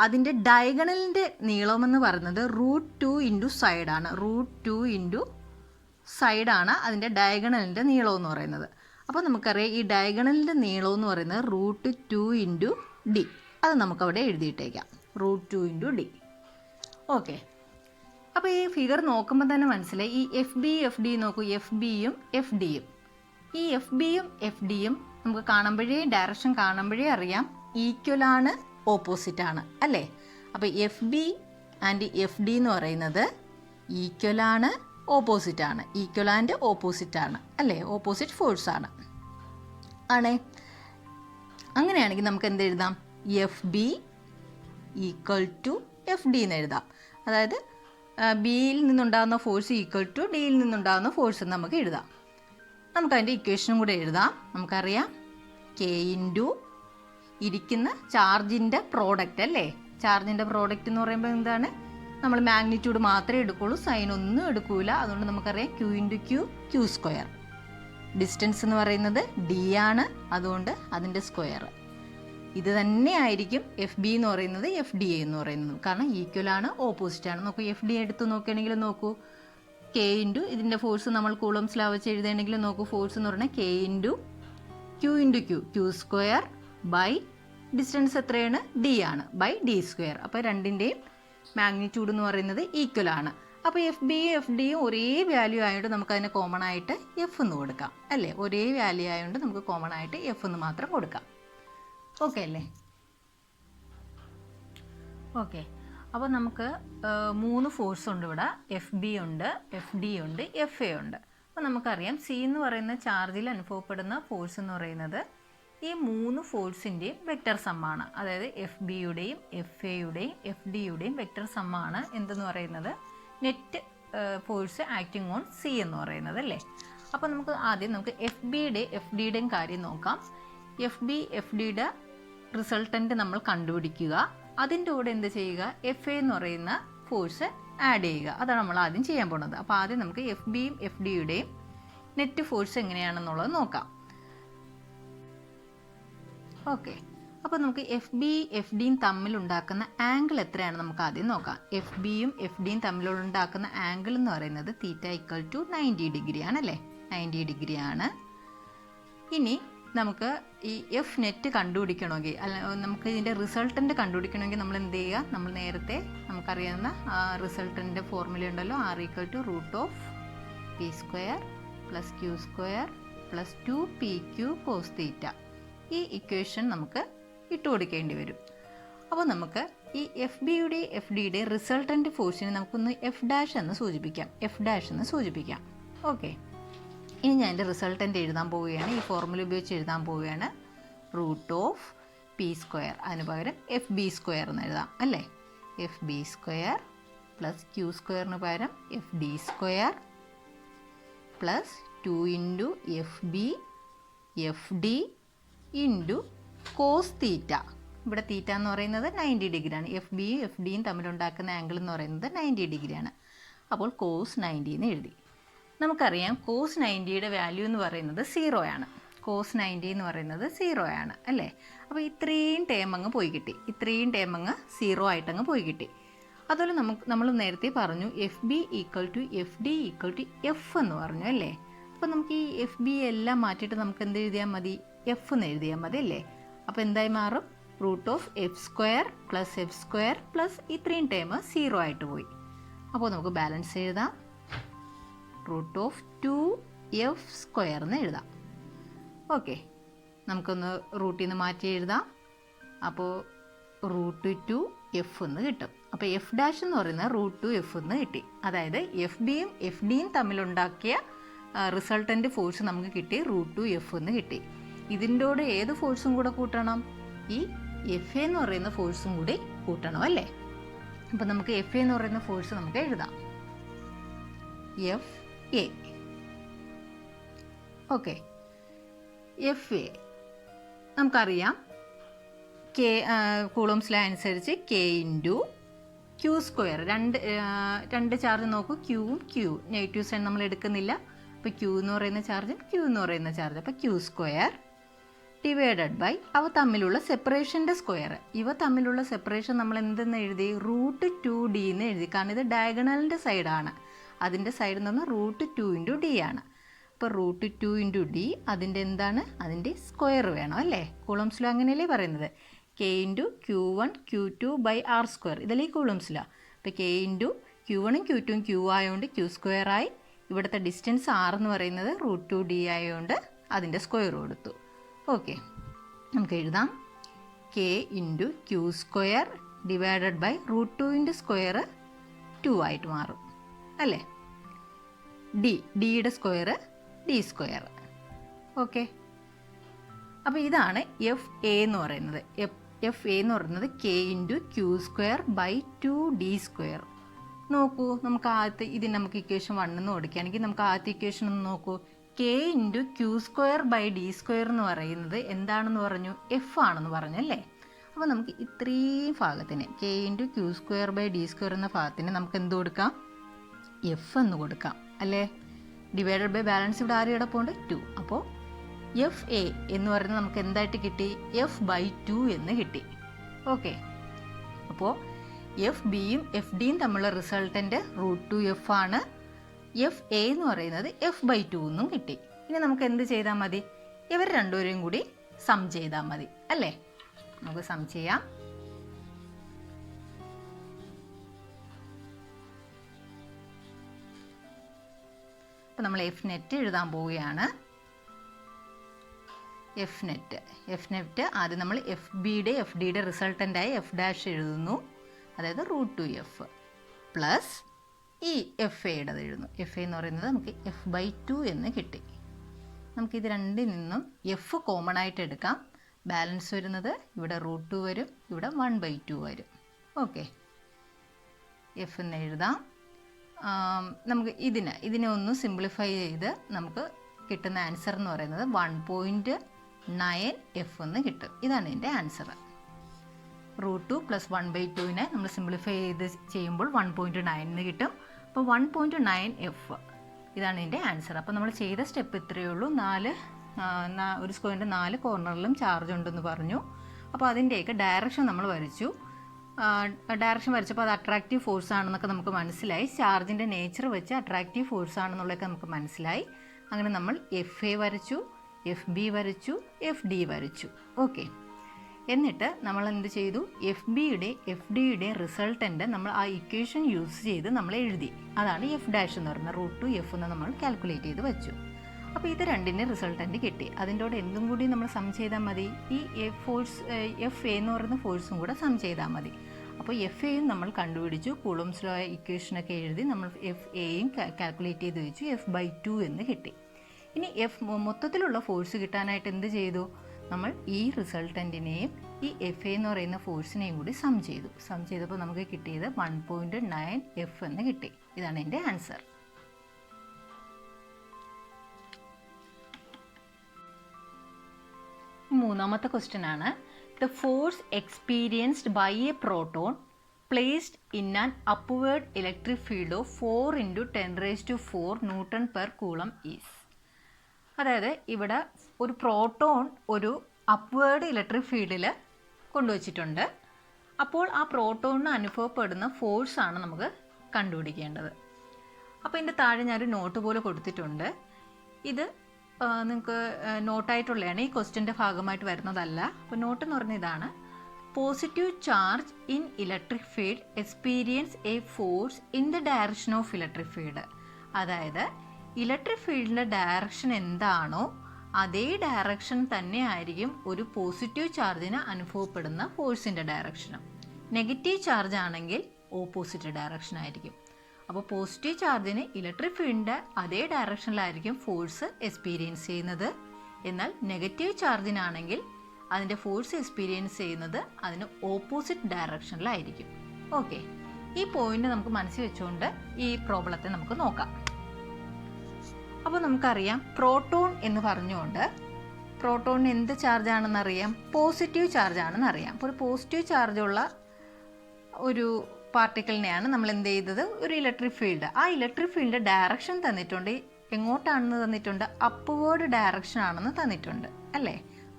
അതിൻ്റെ ഡയഗണലിൻ്റെ നീളമെന്ന് പറയുന്നത് √2 ഇൻറ്റു സൈഡാണ്. √2 ഇൻറ്റു സൈഡാണ് അതിൻ്റെ ഡയഗണലിൻ്റെ നീളം എന്ന് പറയുന്നത്. അപ്പോൾ നമുക്കറിയാം ഈ ഡയഗണലിൻ്റെ നീളം എന്ന് പറയുന്നത് √2 ഇൻറ്റു D. അത് നമുക്കവിടെ എഴുതിയിട്ടേക്കാം, √2 ഇൻറ്റു D. ഓക്കെ, അപ്പോൾ ഈ ഫിഗർ നോക്കുമ്പോൾ തന്നെ മനസ്സിലായി ഈ FB നോക്കൂ, FBയും FDയും. ഈ FBയും FDയും നമുക്ക് കാണുമ്പോഴേ ഡയറക്ഷൻ കാണുമ്പോഴേ അറിയാം ഈക്വലാണ്, ഓപ്പോസിറ്റാണ് അല്ലേ. അപ്പോൾ FB ആൻഡ് FD എന്ന് പറയുന്നത് ഈക്വലാണ്, ഓപ്പോസിറ്റാണ്. ഈക്വൽ ആൻഡ് ഓപ്പോസിറ്റാണ് അല്ലേ, ഓപ്പോസിറ്റ് ഫോഴ്സാണ് ആണേ. അങ്ങനെയാണെങ്കിൽ നമുക്ക് എന്ത് എഴുതാം? FB ഈക്വൽ ടു FD എന്ന് എഴുതാം. അതായത് ബിയിൽ നിന്നുണ്ടാകുന്ന ഫോഴ്സ് ഈക്വൽ ടു ഡിയിൽ നിന്നുണ്ടാകുന്ന ഫോഴ്സ് എന്ന് നമുക്ക് എഴുതാം. നമുക്കതിൻ്റെ ഇക്വേഷനും കൂടെ എഴുതാം. നമുക്കറിയാം K ഇൻറ്റു ഇരിക്കുന്ന ചാർജിൻ്റെ പ്രോഡക്റ്റ് അല്ലേ. ചാർജിൻ്റെ പ്രോഡക്റ്റ് എന്ന് പറയുമ്പോൾ എന്താണ്? നമ്മൾ മാഗ്നിറ്റ്യൂഡ് മാത്രമേ എടുക്കുള്ളൂ, സൈൻ ഒന്നും എടുക്കൂല. അതുകൊണ്ട് നമുക്കറിയാം Q into Q square. Distance എന്ന് പറയുന്നത് D ആണ്, അതുകൊണ്ട് അതിൻ്റെ സ്ക്വയർ. ഇത് തന്നെ ആയിരിക്കും FB എന്ന് പറയുന്നത് FDA എന്ന് പറയുന്നത്. കാരണം ഈക്വലാണ്, ഓപ്പോസിറ്റാണ്. നോക്കൂ, FD എടുത്ത് നോക്കുകയാണെങ്കിൽ നോക്കൂ, K ഇൻറ്റു ഇതിൻ്റെ ഫോഴ്സ് നമ്മൾ കൂളംസ് ലാ വെച്ച് എഴുതുകയാണെങ്കിൽ നോക്കൂ, ഫോഴ്സ് എന്ന് പറഞ്ഞാൽ K ഇൻറ്റു Q സ്ക്വയർ ബൈ ഡിസ്റ്റൻസ് എത്രയാണ്? D ആണ്, ബൈ D സ്ക്വയർ. അപ്പോൾ രണ്ടിൻ്റെയും മാഗ്നിറ്റ്യൂഡ് എന്ന് പറയുന്നത് ഈക്വലാണ്. അപ്പോൾ FBയും FDയും ഒരേ വാല്യൂ ആയതുകൊണ്ട് നമുക്കതിനെ കോമൺ ആയിട്ട് F എന്ന് കൊടുക്കാം അല്ലേ. ഒരേ വാല്യൂ ആയതുകൊണ്ട് നമുക്ക് കോമൺ ആയിട്ട് F എന്ന് മാത്രം കൊടുക്കാം. ഓക്കെ അല്ലേ? ഓക്കെ, അപ്പോൾ നമുക്ക് 3 ഫോഴ്സ് ഉണ്ട് ഇവിടെ. FB ഉണ്ട്, FD ഉണ്ട്, FA ഉണ്ട്. അപ്പോൾ നമുക്കറിയാം C എന്ന് പറയുന്ന ചാർജിൽ അനുഭവപ്പെടുന്ന ഫോഴ്സ് എന്ന് പറയുന്നത് ഈ 3 ഫോഴ്സിൻ്റെയും വെക്റ്റർ സമ്മാണ്. അതായത് FBയുടെയും FAയുടെയും FDയുടെയും വെക്റ്റർ സമ്മാണ് എന്തെന്ന് പറയുന്നത് net force acting on C എന്ന് പറയുന്നത് അല്ലേ. അപ്പോൾ നമുക്ക് ആദ്യം FBയുടെയും FDയുടെയും കാര്യം നോക്കാം. FB FDയുടെ റിസൾട്ടൻ്റ് നമ്മൾ കണ്ടുപിടിക്കുക. അതിൻ്റെ കൂടെ എന്ത് ചെയ്യുക? FA എന്ന് പറയുന്ന ഫോഴ്സ് ആഡ് ചെയ്യുക. അതാണ് നമ്മൾ ആദ്യം ചെയ്യാൻ പോകുന്നത്. അപ്പോൾ ആദ്യം നമുക്ക് FBയും FDയുടെയും നെറ്റ് ഫോഴ്സ് എങ്ങനെയാണെന്നുള്ളത് നോക്കാം. ഓക്കെ, അപ്പോൾ നമുക്ക് FB FDയും തമ്മിലുണ്ടാക്കുന്ന ആംഗിൾ എത്രയാണ് നമുക്ക് ആദ്യം നോക്കാം. FBയും FDയും തമ്മിലുണ്ടാക്കുന്ന ആംഗിൾ എന്ന് പറയുന്നത് θ = 90 ഡിഗ്രി ആണല്ലേ. 90 ഡിഗ്രി ആണ്. ഇനി നമുക്ക് ഈ F നെറ്റ് കണ്ടുപിടിക്കണമെങ്കിൽ, നമുക്ക് ഇതിൻ്റെ റിസൾട്ടൻ്റ് കണ്ടുപിടിക്കണമെങ്കിൽ നമ്മൾ എന്ത് ചെയ്യുക? നമ്മൾ നേരത്തെ നമുക്കറിയാവുന്ന റിസൾട്ടൻ്റെ ഫോർമുല ഉണ്ടല്ലോ, R = √P² + Q² + 2PQ cos θ. ഈ ഇക്വേഷൻ നമുക്ക് ഇട്ട് കൊടുക്കേണ്ടി വരും. അപ്പോൾ നമുക്ക് ഈ FBയുടെ FDയുടെ റിസൾട്ടൻ്റ് ഫോഴ്സിനെ നമുക്കൊന്ന് F' എന്ന് സൂചിപ്പിക്കാം. ഓക്കെ, ഇനി ഞാൻ എൻ്റെ റിസൾട്ടൻ്റ് എഴുതാൻ പോവുകയാണ്. ഈ ഫോർമുല ഉപയോഗിച്ച് എഴുതാൻ പോവുകയാണ്. √P², അതിന് പകരം FB² എന്ന് എഴുതാം അല്ലേ. FB² + Q² പകരം FD² + 2 into FB FD into cos theta. ഇവിടെ തീറ്റ എന്ന് പറയുന്നത് 90 ഡിഗ്രിയാണ്. FBയും FDയും തമ്മിലുണ്ടാക്കുന്ന ആംഗിൾ എന്ന് പറയുന്നത് 90 ഡിഗ്രിയാണ്. അപ്പോൾ കോസ് 90 എന്ന് എഴുതി. നമുക്കറിയാം കോസ് 90യുടെ വാല്യൂ എന്ന് പറയുന്നത് 0 ആണ്. കോസ് 90 എന്ന് പറയുന്നത് 0 ആണ് അല്ലേ. അപ്പോൾ ഇത്രയും ടേം അങ്ങ് പോയി കിട്ടി. 0 ആയിട്ടങ്ങ് പോയി കിട്ടി. അതുപോലെ നമ്മൾ നേരത്തെ പറഞ്ഞു FB = FD = F എന്ന് പറഞ്ഞു അല്ലേ. അപ്പോൾ നമുക്ക് ഈ FB എല്ലാം മാറ്റിയിട്ട് നമുക്ക് എന്ത് എഴുതിയാൽ മതി? F എന്ന് എഴുതിയാൽ മതി അല്ലേ. അപ്പോൾ എന്തായി മാറും? √F² + F² + ഇത്രയും ടേം 0 ആയിട്ട് പോയി. അപ്പോൾ നമുക്ക് ബാലൻസ് എഴുതാം. √2F² എന്ന് എഴുതാം. ഓക്കെ, നമുക്കൊന്ന് റൂട്ടിൽ നിന്ന് മാറ്റി എഴുതാം. അപ്പോൾ √2F എന്ന് കിട്ടും. അപ്പോൾ F' എന്ന് പറയുന്നത് √2F എന്ന് കിട്ടി. അതായത് FBയും FDയും തമ്മിലുണ്ടാക്കിയ റിസൾട്ടൻ്റ് ഫോഴ്സ് നമുക്ക് കിട്ടി √2F എന്ന് കിട്ടി. ഇതിൻ്റെ കൂടെ ഏത് ഫോഴ്സും കൂടെ കൂട്ടണം? ഈ FA എന്ന് പറയുന്ന ഫോഴ്സും കൂടി കൂട്ടണം അല്ലേ. അപ്പോൾ നമുക്ക് FA എന്ന് പറയുന്ന ഫോഴ്സ് നമുക്ക് എഴുതാം. FA. ഓക്കെ, FA നമുക്കറിയാം കൂളംസ് ലോ അനുസരിച്ച് K ഇൻറ്റു ക്യൂ സ്ക്വയർ, രണ്ട് ചാർജ് നോക്കൂ, ക്യൂവും ക്യൂ, നെഗറ്റീവ് സൈൻ നമ്മൾ എടുക്കുന്നില്ല. അപ്പോൾ ക്യൂ എന്ന് പറയുന്ന ചാർജ്, ക്യൂ എന്ന് പറയുന്ന ചാർജ്, അപ്പോൾ ക്യൂ സ്ക്വയർ ഡിവൈഡഡ് ബൈ അവ തമ്മിലുള്ള സെപ്പറേഷൻ്റെ സ്ക്വയർ. ഇവ തമ്മിലുള്ള സെപ്പറേഷൻ നമ്മൾ എന്തെന്ന് എഴുതി? √2d എന്ന് എഴുതി. കാരണം ഇത് ഡയഗണലിൻ്റെ സൈഡാണ്. അതിൻ്റെ സൈഡ് എന്ന് പറഞ്ഞാൽ √2 × d ആണ്. അപ്പോൾ √2 × d അതിൻ്റെ എന്താണ്? അതിൻ്റെ സ്ക്വയർ വേണം അല്ലേ? കൂളംസ് ലോ അങ്ങനെയല്ലേ പറയുന്നത്? k × Q1 Q2 / r². ഇതല്ലേ കൂളംസ് ലോ. അപ്പോൾ k × Q1 ഉം Q2 ഉം Q ആയതുകൊണ്ട് Q സ്ക്വയർ ആയി. ഇവിടുത്തെ ഡിസ്റ്റൻസ് r എന്ന് പറയുന്നത് √2d ആയതുകൊണ്ട് അതിൻ്റെ സ്ക്വയർ കൊടുത്തു. ഓക്കെ, നമുക്ക് എഴുതാം k × Q² divided by √2 square 2 ആയിട്ട് മാറും അല്ലേ? ഡിയുടെ സ്ക്വയർ d². ഓക്കെ, അപ്പോൾ ഇതാണ് FA എന്ന് പറയുന്നത്. FA എന്ന് പറയുന്നത് k × Q² / 2d². നോക്കൂ, നമുക്ക് ആദ്യത്തെ ഇതിന് നമുക്ക് ഇക്വേഷൻ 1 എന്ന് കൊടുക്കുകയാണെങ്കിൽ നമുക്ക് ആദ്യത്തെ ഇക്വേഷൻ ഒന്ന് നോക്കൂ. k × Q² / d² എന്ന് പറയുന്നത് എന്താണെന്ന് പറഞ്ഞു? F ആണെന്ന് പറഞ്ഞു അല്ലേ? അപ്പോൾ നമുക്ക് ഇത്രയും ഭാഗത്തിന് k × Q² / d² എന്ന ഭാഗത്തിന് നമുക്ക് എന്ത് കൊടുക്കാം? F എന്ന് കൊടുക്കാം അല്ലേ? ഡിവൈഡഡ് ബൈ ബാലൻസ് ഇവിടെ ആരും കിടപ്പുണ്ട് 2. അപ്പോൾ FA എന്ന് പറയുന്നത് നമുക്ക് എന്തായിട്ട് കിട്ടി? F/2 എന്ന് കിട്ടി. ഓക്കെ, അപ്പോൾ FBയും FDയും തമ്മിലുള്ള റിസൾട്ടൻ്റ് √2f ആണ്. FA എന്ന് പറയുന്നത് F/2 എന്നും കിട്ടി. ഇനി നമുക്ക് എന്ത് ചെയ്താൽ മതി? ഇവർ രണ്ടുപേരെയും കൂടി സം ചെയ്താൽ മതി അല്ലേ? നമുക്ക് സം ചെയ്യാം. അപ്പോൾ നമ്മൾ F നെറ്റ് എഴുതാൻ പോവുകയാണ്. F നെറ്റ് ആദ്യം നമ്മൾ FBയുടെ FDയുടെ റിസൾട്ടൻ്റായി F' എഴുതുന്നു. അതായത് √2f പ്ലസ് ഈ FAയുടെ എഴുതുന്നു. FA എന്ന് പറയുന്നത് നമുക്ക് F/2 എന്ന് കിട്ടി. നമുക്കിത് രണ്ടിൽ നിന്നും F കോമൺ ആയിട്ട് എടുക്കാം. ബാലൻസ് വരുന്നത് ഇവിടെ √2 വരും, ഇവിടെ 1/2 വരും. ഓക്കെ, F എന്ന് എഴുതാം. നമുക്ക് ഇതിനെ ഒന്ന് സിംപ്ലിഫൈ ചെയ്ത് നമുക്ക് കിട്ടുന്ന ആൻസർ എന്ന് പറയുന്നത് 1.9f എന്ന് കിട്ടും. ഇതാണ് ഇതിൻ്റെ ആൻസർ. √2 + 1/2നെ നമ്മൾ സിംപ്ലിഫൈ ചെയ്ത് ചെയ്യുമ്പോൾ 1.9 എന്ന് കിട്ടും. അപ്പോൾ 1.9f ഇതാണ് ഇതിൻ്റെ ആൻസർ. അപ്പോൾ നമ്മൾ ചെയ്ത സ്റ്റെപ്പ് ഇത്രയേ ഉള്ളൂ. ഒരു സ്ക്വയറിൻ്റെ 4 കോർണറിലും ചാർജ് ഉണ്ടെന്ന് പറഞ്ഞു. അപ്പോൾ അതിൻ്റെയൊക്കെ ഡയറക്ഷൻ നമ്മൾ വരച്ചു. ഡയറക്ഷൻ വരച്ചപ്പോൾ അത് അട്രാക്റ്റീവ് ഫോഴ്സ് ആണെന്നൊക്കെ നമുക്ക് മനസ്സിലായി. ചാർജിൻ്റെ നേച്ചർ വെച്ച് അട്രാക്റ്റീവ് ഫോഴ്സ് ആണെന്നുള്ളതൊക്കെ നമുക്ക് മനസ്സിലായി. അങ്ങനെ നമ്മൾ FA വരച്ചു, FB വരച്ചു, FD വരച്ചു. ഓക്കെ, എന്നിട്ട് നമ്മൾ എന്ത് ചെയ്തു? FBയുടെ FDയുടെ റിസൾട്ടൻ്റ് നമ്മൾ ആ ഇക്വേഷൻ യൂസ് ചെയ്ത് നമ്മൾ എഴുതി. അതാണ് F' എന്ന് പറയുന്നത്. √2f എന്ന് നമ്മൾ കാൽക്കുലേറ്റ് ചെയ്ത് വെച്ചു. അപ്പോൾ ഇത് രണ്ടിൻ്റെ റിസൾട്ടൻ്റ് കിട്ടി. അതിൻ്റെ കൂടെ എന്തും കൂടി നമ്മൾ സം ചെയ്താൽ മതി? ഈ FA എന്ന് പറയുന്ന ഫോഴ്സും കൂടെ സം ചെയ്താൽ മതി. അപ്പോൾ FAയും നമ്മൾ കണ്ടുപിടിച്ചു. കൂളംസ് ലോ ഇക്വേഷനൊക്കെ എഴുതി നമ്മൾ FAയും കാൽക്കുലേറ്റ് ചെയ്ത് വെച്ചു. F/2 എന്ന് കിട്ടി. ഇനി മൊത്തത്തിലുള്ള ഫോഴ്സ് കിട്ടാനായിട്ട് എന്ത് ചെയ്തു? നമ്മൾ ഈ റിസൾട്ടൻറ്റിനെയും ഈ FA എന്ന് പറയുന്ന ഫോഴ്സിനെയും കൂടി സം ചെയ്തപ്പോൾ നമുക്ക് കിട്ടിയത് 1.9f എന്ന് കിട്ടി. ഇതാണ് എൻ്റെ ആൻസർ. മൂന്നാമത്തെ ക്വസ്റ്റ്യൻ ആണ്. The force experienced by a proton placed in an upward electric field of 4 × 10⁴ Nm/Coulomb is. അതായത് ഇവിടെ ഒരു പ്രോട്ടോൺ ഒരു അപ്വേർഡ് ഇലക്ട്രിക് ഫീൽഡിൽ കൊണ്ടുവച്ചിട്ടുണ്ട്. അപ്പോൾ ആ പ്രോട്ടോണിന് അനുഭവപ്പെടുന്ന ഫോഴ്സാണ് നമുക്ക് കണ്ടുപിടിക്കേണ്ടത്. അപ്പോൾ ഇതിൻ്റെ താഴെ ഞാനൊരു നോട്ട് പോലെ കൊടുത്തിട്ടുണ്ട്. ഇത് നിങ്ങൾക്ക് നോട്ടായിട്ടുള്ളതാണ്. ഈ ക്വസ്റ്റ്യൻ്റെ ഭാഗമായിട്ട് വരുന്നതല്ല. അപ്പോൾ നോട്ട് എന്ന് പറഞ്ഞ ഇതാണ്: positive charge in electric field experience A force in the direction of electric field. അതായത് ഇലക്ട്രിക് ഫീൽഡിൻ്റെ ഡയറക്ഷൻ എന്താണോ അതേ ഡയറക്ഷൻ തന്നെ ആയിരിക്കും ഒരു പോസിറ്റീവ് ചാർജിന് അനുഭവപ്പെടുന്ന ഫോഴ്സിൻ്റെ ഡയറക്ഷനും. നെഗറ്റീവ് ചാർജ് ആണെങ്കിൽ ഓപ്പോസിറ്റ് ഡയറക്ഷൻ ആയിരിക്കും. അപ്പോൾ പോസിറ്റീവ് ചാർജിന് ഇലക്ട്രിക് ഫീൽഡിൻ്റെ അതേ ഡയറക്ഷനിലായിരിക്കും ഫോഴ്സ് എക്സ്പീരിയൻസ് ചെയ്യുന്നത്. എന്നാൽ നെഗറ്റീവ് ചാർജിനാണെങ്കിൽ അതിൻ്റെ ഫോഴ്സ് എക്സ്പീരിയൻസ് ചെയ്യുന്നത് അതിന് ഓപ്പോസിറ്റ് ഡയറക്ഷനിലായിരിക്കും. ഓക്കെ, ഈ പോയിന്റ് നമുക്ക് മനസ്സിൽ വെച്ചുകൊണ്ട് ഈ പ്രോബ്ലത്തെ നമുക്ക് നോക്കാം. അപ്പോൾ നമുക്കറിയാം പ്രോട്ടോൺ എന്ന് പറഞ്ഞുകൊണ്ട് പ്രോട്ടോണിന് എന്ത് ചാർജാണെന്നറിയാം? പോസിറ്റീവ് ചാർജാണെന്ന് അറിയാം. അപ്പോൾ ഒരു പോസിറ്റീവ് ചാർജുള്ള ഒരു പാർട്ടിക്കിളിനെയാണ് നമ്മൾ എന്ത് ചെയ്തത്, ഒരു ഇലക്ട്രിക് ഫീൽഡ്. ആ ഇലക്ട്രിക് ഫീൽഡ് ഡയറക്ഷൻ തന്നിട്ടുണ്ട്. എങ്ങോട്ടാണെന്ന് തന്നിട്ടുണ്ട്, അപ്വേർഡ് ഡയറക്ഷൻ ആണെന്ന് തന്നിട്ടുണ്ട് അല്ലേ,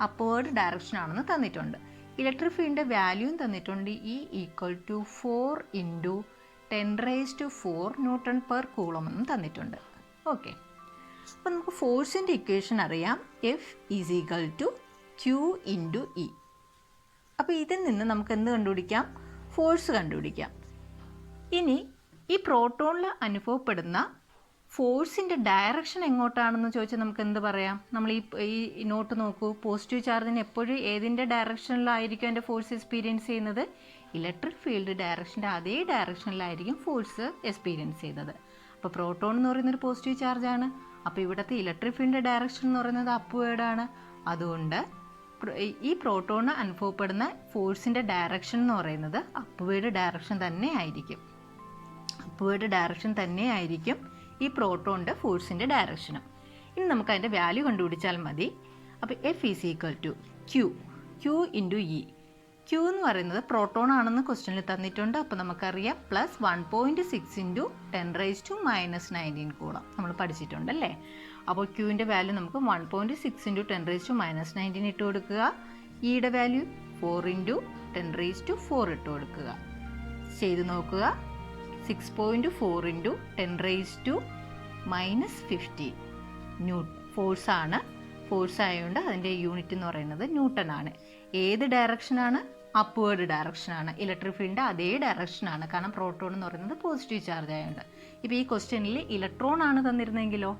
അപ്വേർഡ് ഡയറക്ഷൻ ആണെന്ന് തന്നിട്ടുണ്ട്. ഇലക്ട്രിക് ഫീൽഡിൻ്റെ വാല്യൂയും തന്നിട്ടുണ്ട്. E = 4 × 10⁴ ന്യൂട്ടൺ പെർ കൂളം എന്നും തന്നിട്ടുണ്ട്. ഓക്കെ, അപ്പോൾ നമുക്ക് ഫോഴ്സിൻ്റെ ഇക്വേഷൻ അറിയാം, F = Q × E. അപ്പോൾ ഇതിൽ നിന്ന് നമുക്ക് എന്ത് കണ്ടുപിടിക്കാം, ഫോഴ്സ് കണ്ടുപിടിക്കാം. ഇനി ഈ പ്രോട്ടോണിൽ അനുഭവപ്പെടുന്ന ഫോഴ്സിൻ്റെ ഡയറക്ഷൻ എങ്ങോട്ടാണെന്ന് ചോദിച്ചാൽ നമുക്ക് എന്ത് പറയാം, നമ്മൾ ഈ നോട്ട് നോക്കൂ. പോസിറ്റീവ് ചാർജിന് എപ്പോഴും ഏതിൻ്റെ ഡയറക്ഷനിലായിരിക്കും അതിൻ്റെ ഫോഴ്സ് എക്സ്പീരിയൻസ് ചെയ്യുന്നത്, ഇലക്ട്രിക് ഫീൽഡ് ഡയറക്ഷൻ്റെ അതേ ഡയറക്ഷനിലായിരിക്കും ഫോഴ്സ് എക്സ്പീരിയൻസ് ചെയ്യുന്നത്. അപ്പോൾ പ്രോട്ടോൺ എന്ന് പറയുന്നൊരു പോസിറ്റീവ് ചാർജാണ്. അപ്പോൾ ഇവിടുത്തെ ഇലക്ട്രിക് ഫീൽഡിൻ്റെ ഡയറക്ഷൻ എന്ന് പറയുന്നത് അപ്വേർഡാണ്. അതുകൊണ്ട് ഈ പ്രോട്ടോണിന് അനുഭവപ്പെടുന്ന ഫോഴ്സിൻ്റെ ഡയറക്ഷൻ എന്ന് പറയുന്നത് അപ്വേർഡ് ഡയറക്ഷൻ തന്നെ ആയിരിക്കും. അപ്വേർഡ് ഡയറക്ഷൻ തന്നെ ആയിരിക്കും ഈ പ്രോട്ടോണിൻ്റെ ഫോഴ്സിൻ്റെ ഡയറക്ഷനും. ഇനി നമുക്ക് അതിൻ്റെ വാല്യൂ കണ്ടുപിടിച്ചാൽ മതി. അപ്പോൾ F = Q × E. Q എന്ന് പറയുന്നത് പ്രോട്ടോൺ ആണെന്ന് ക്വസ്റ്റ്യനിൽ തന്നിട്ടുണ്ട്. അപ്പോൾ നമുക്കറിയാം +1.6 × 10⁻⁻19 കൂളം നമ്മൾ പഠിച്ചിട്ടുണ്ടല്ലേ. അപ്പോൾ Qൻ്റെ വാല്യൂ നമുക്ക് 1.6 × 10⁻⁻19 ഇട്ട് കൊടുക്കുക. ഇയുടെ വാല്യൂ 4 × 10⁴ ഇട്ട് കൊടുക്കുക. ചെയ്ത് നോക്കുക. 6.4 × 10⁻⁻15 ഫോഴ്സാണ്. ഫോഴ്സ് ആയതുകൊണ്ട് അതിൻ്റെ യൂണിറ്റ് എന്ന് പറയുന്നത് ന്യൂട്ടൺ ആണ്. ഏത് ഡയറക്ഷനാണ്, അപ്വേർഡ് ഡയറക്ഷനാണ്. ഇലക്ട്രിക് ഫീൽഡിൻ്റെ അതേ ഡയറക്ഷനാണ്, കാരണം പ്രോട്ടോൺ എന്ന് പറയുന്നത് പോസിറ്റീവ് ചാർജ് ആയതുകൊണ്ട്. ഇപ്പോൾ ഈ ക്വസ്റ്റ്യനിൽ ഇലക്ട്രോൺ ആണ് തന്നിരുന്നെങ്കിലോ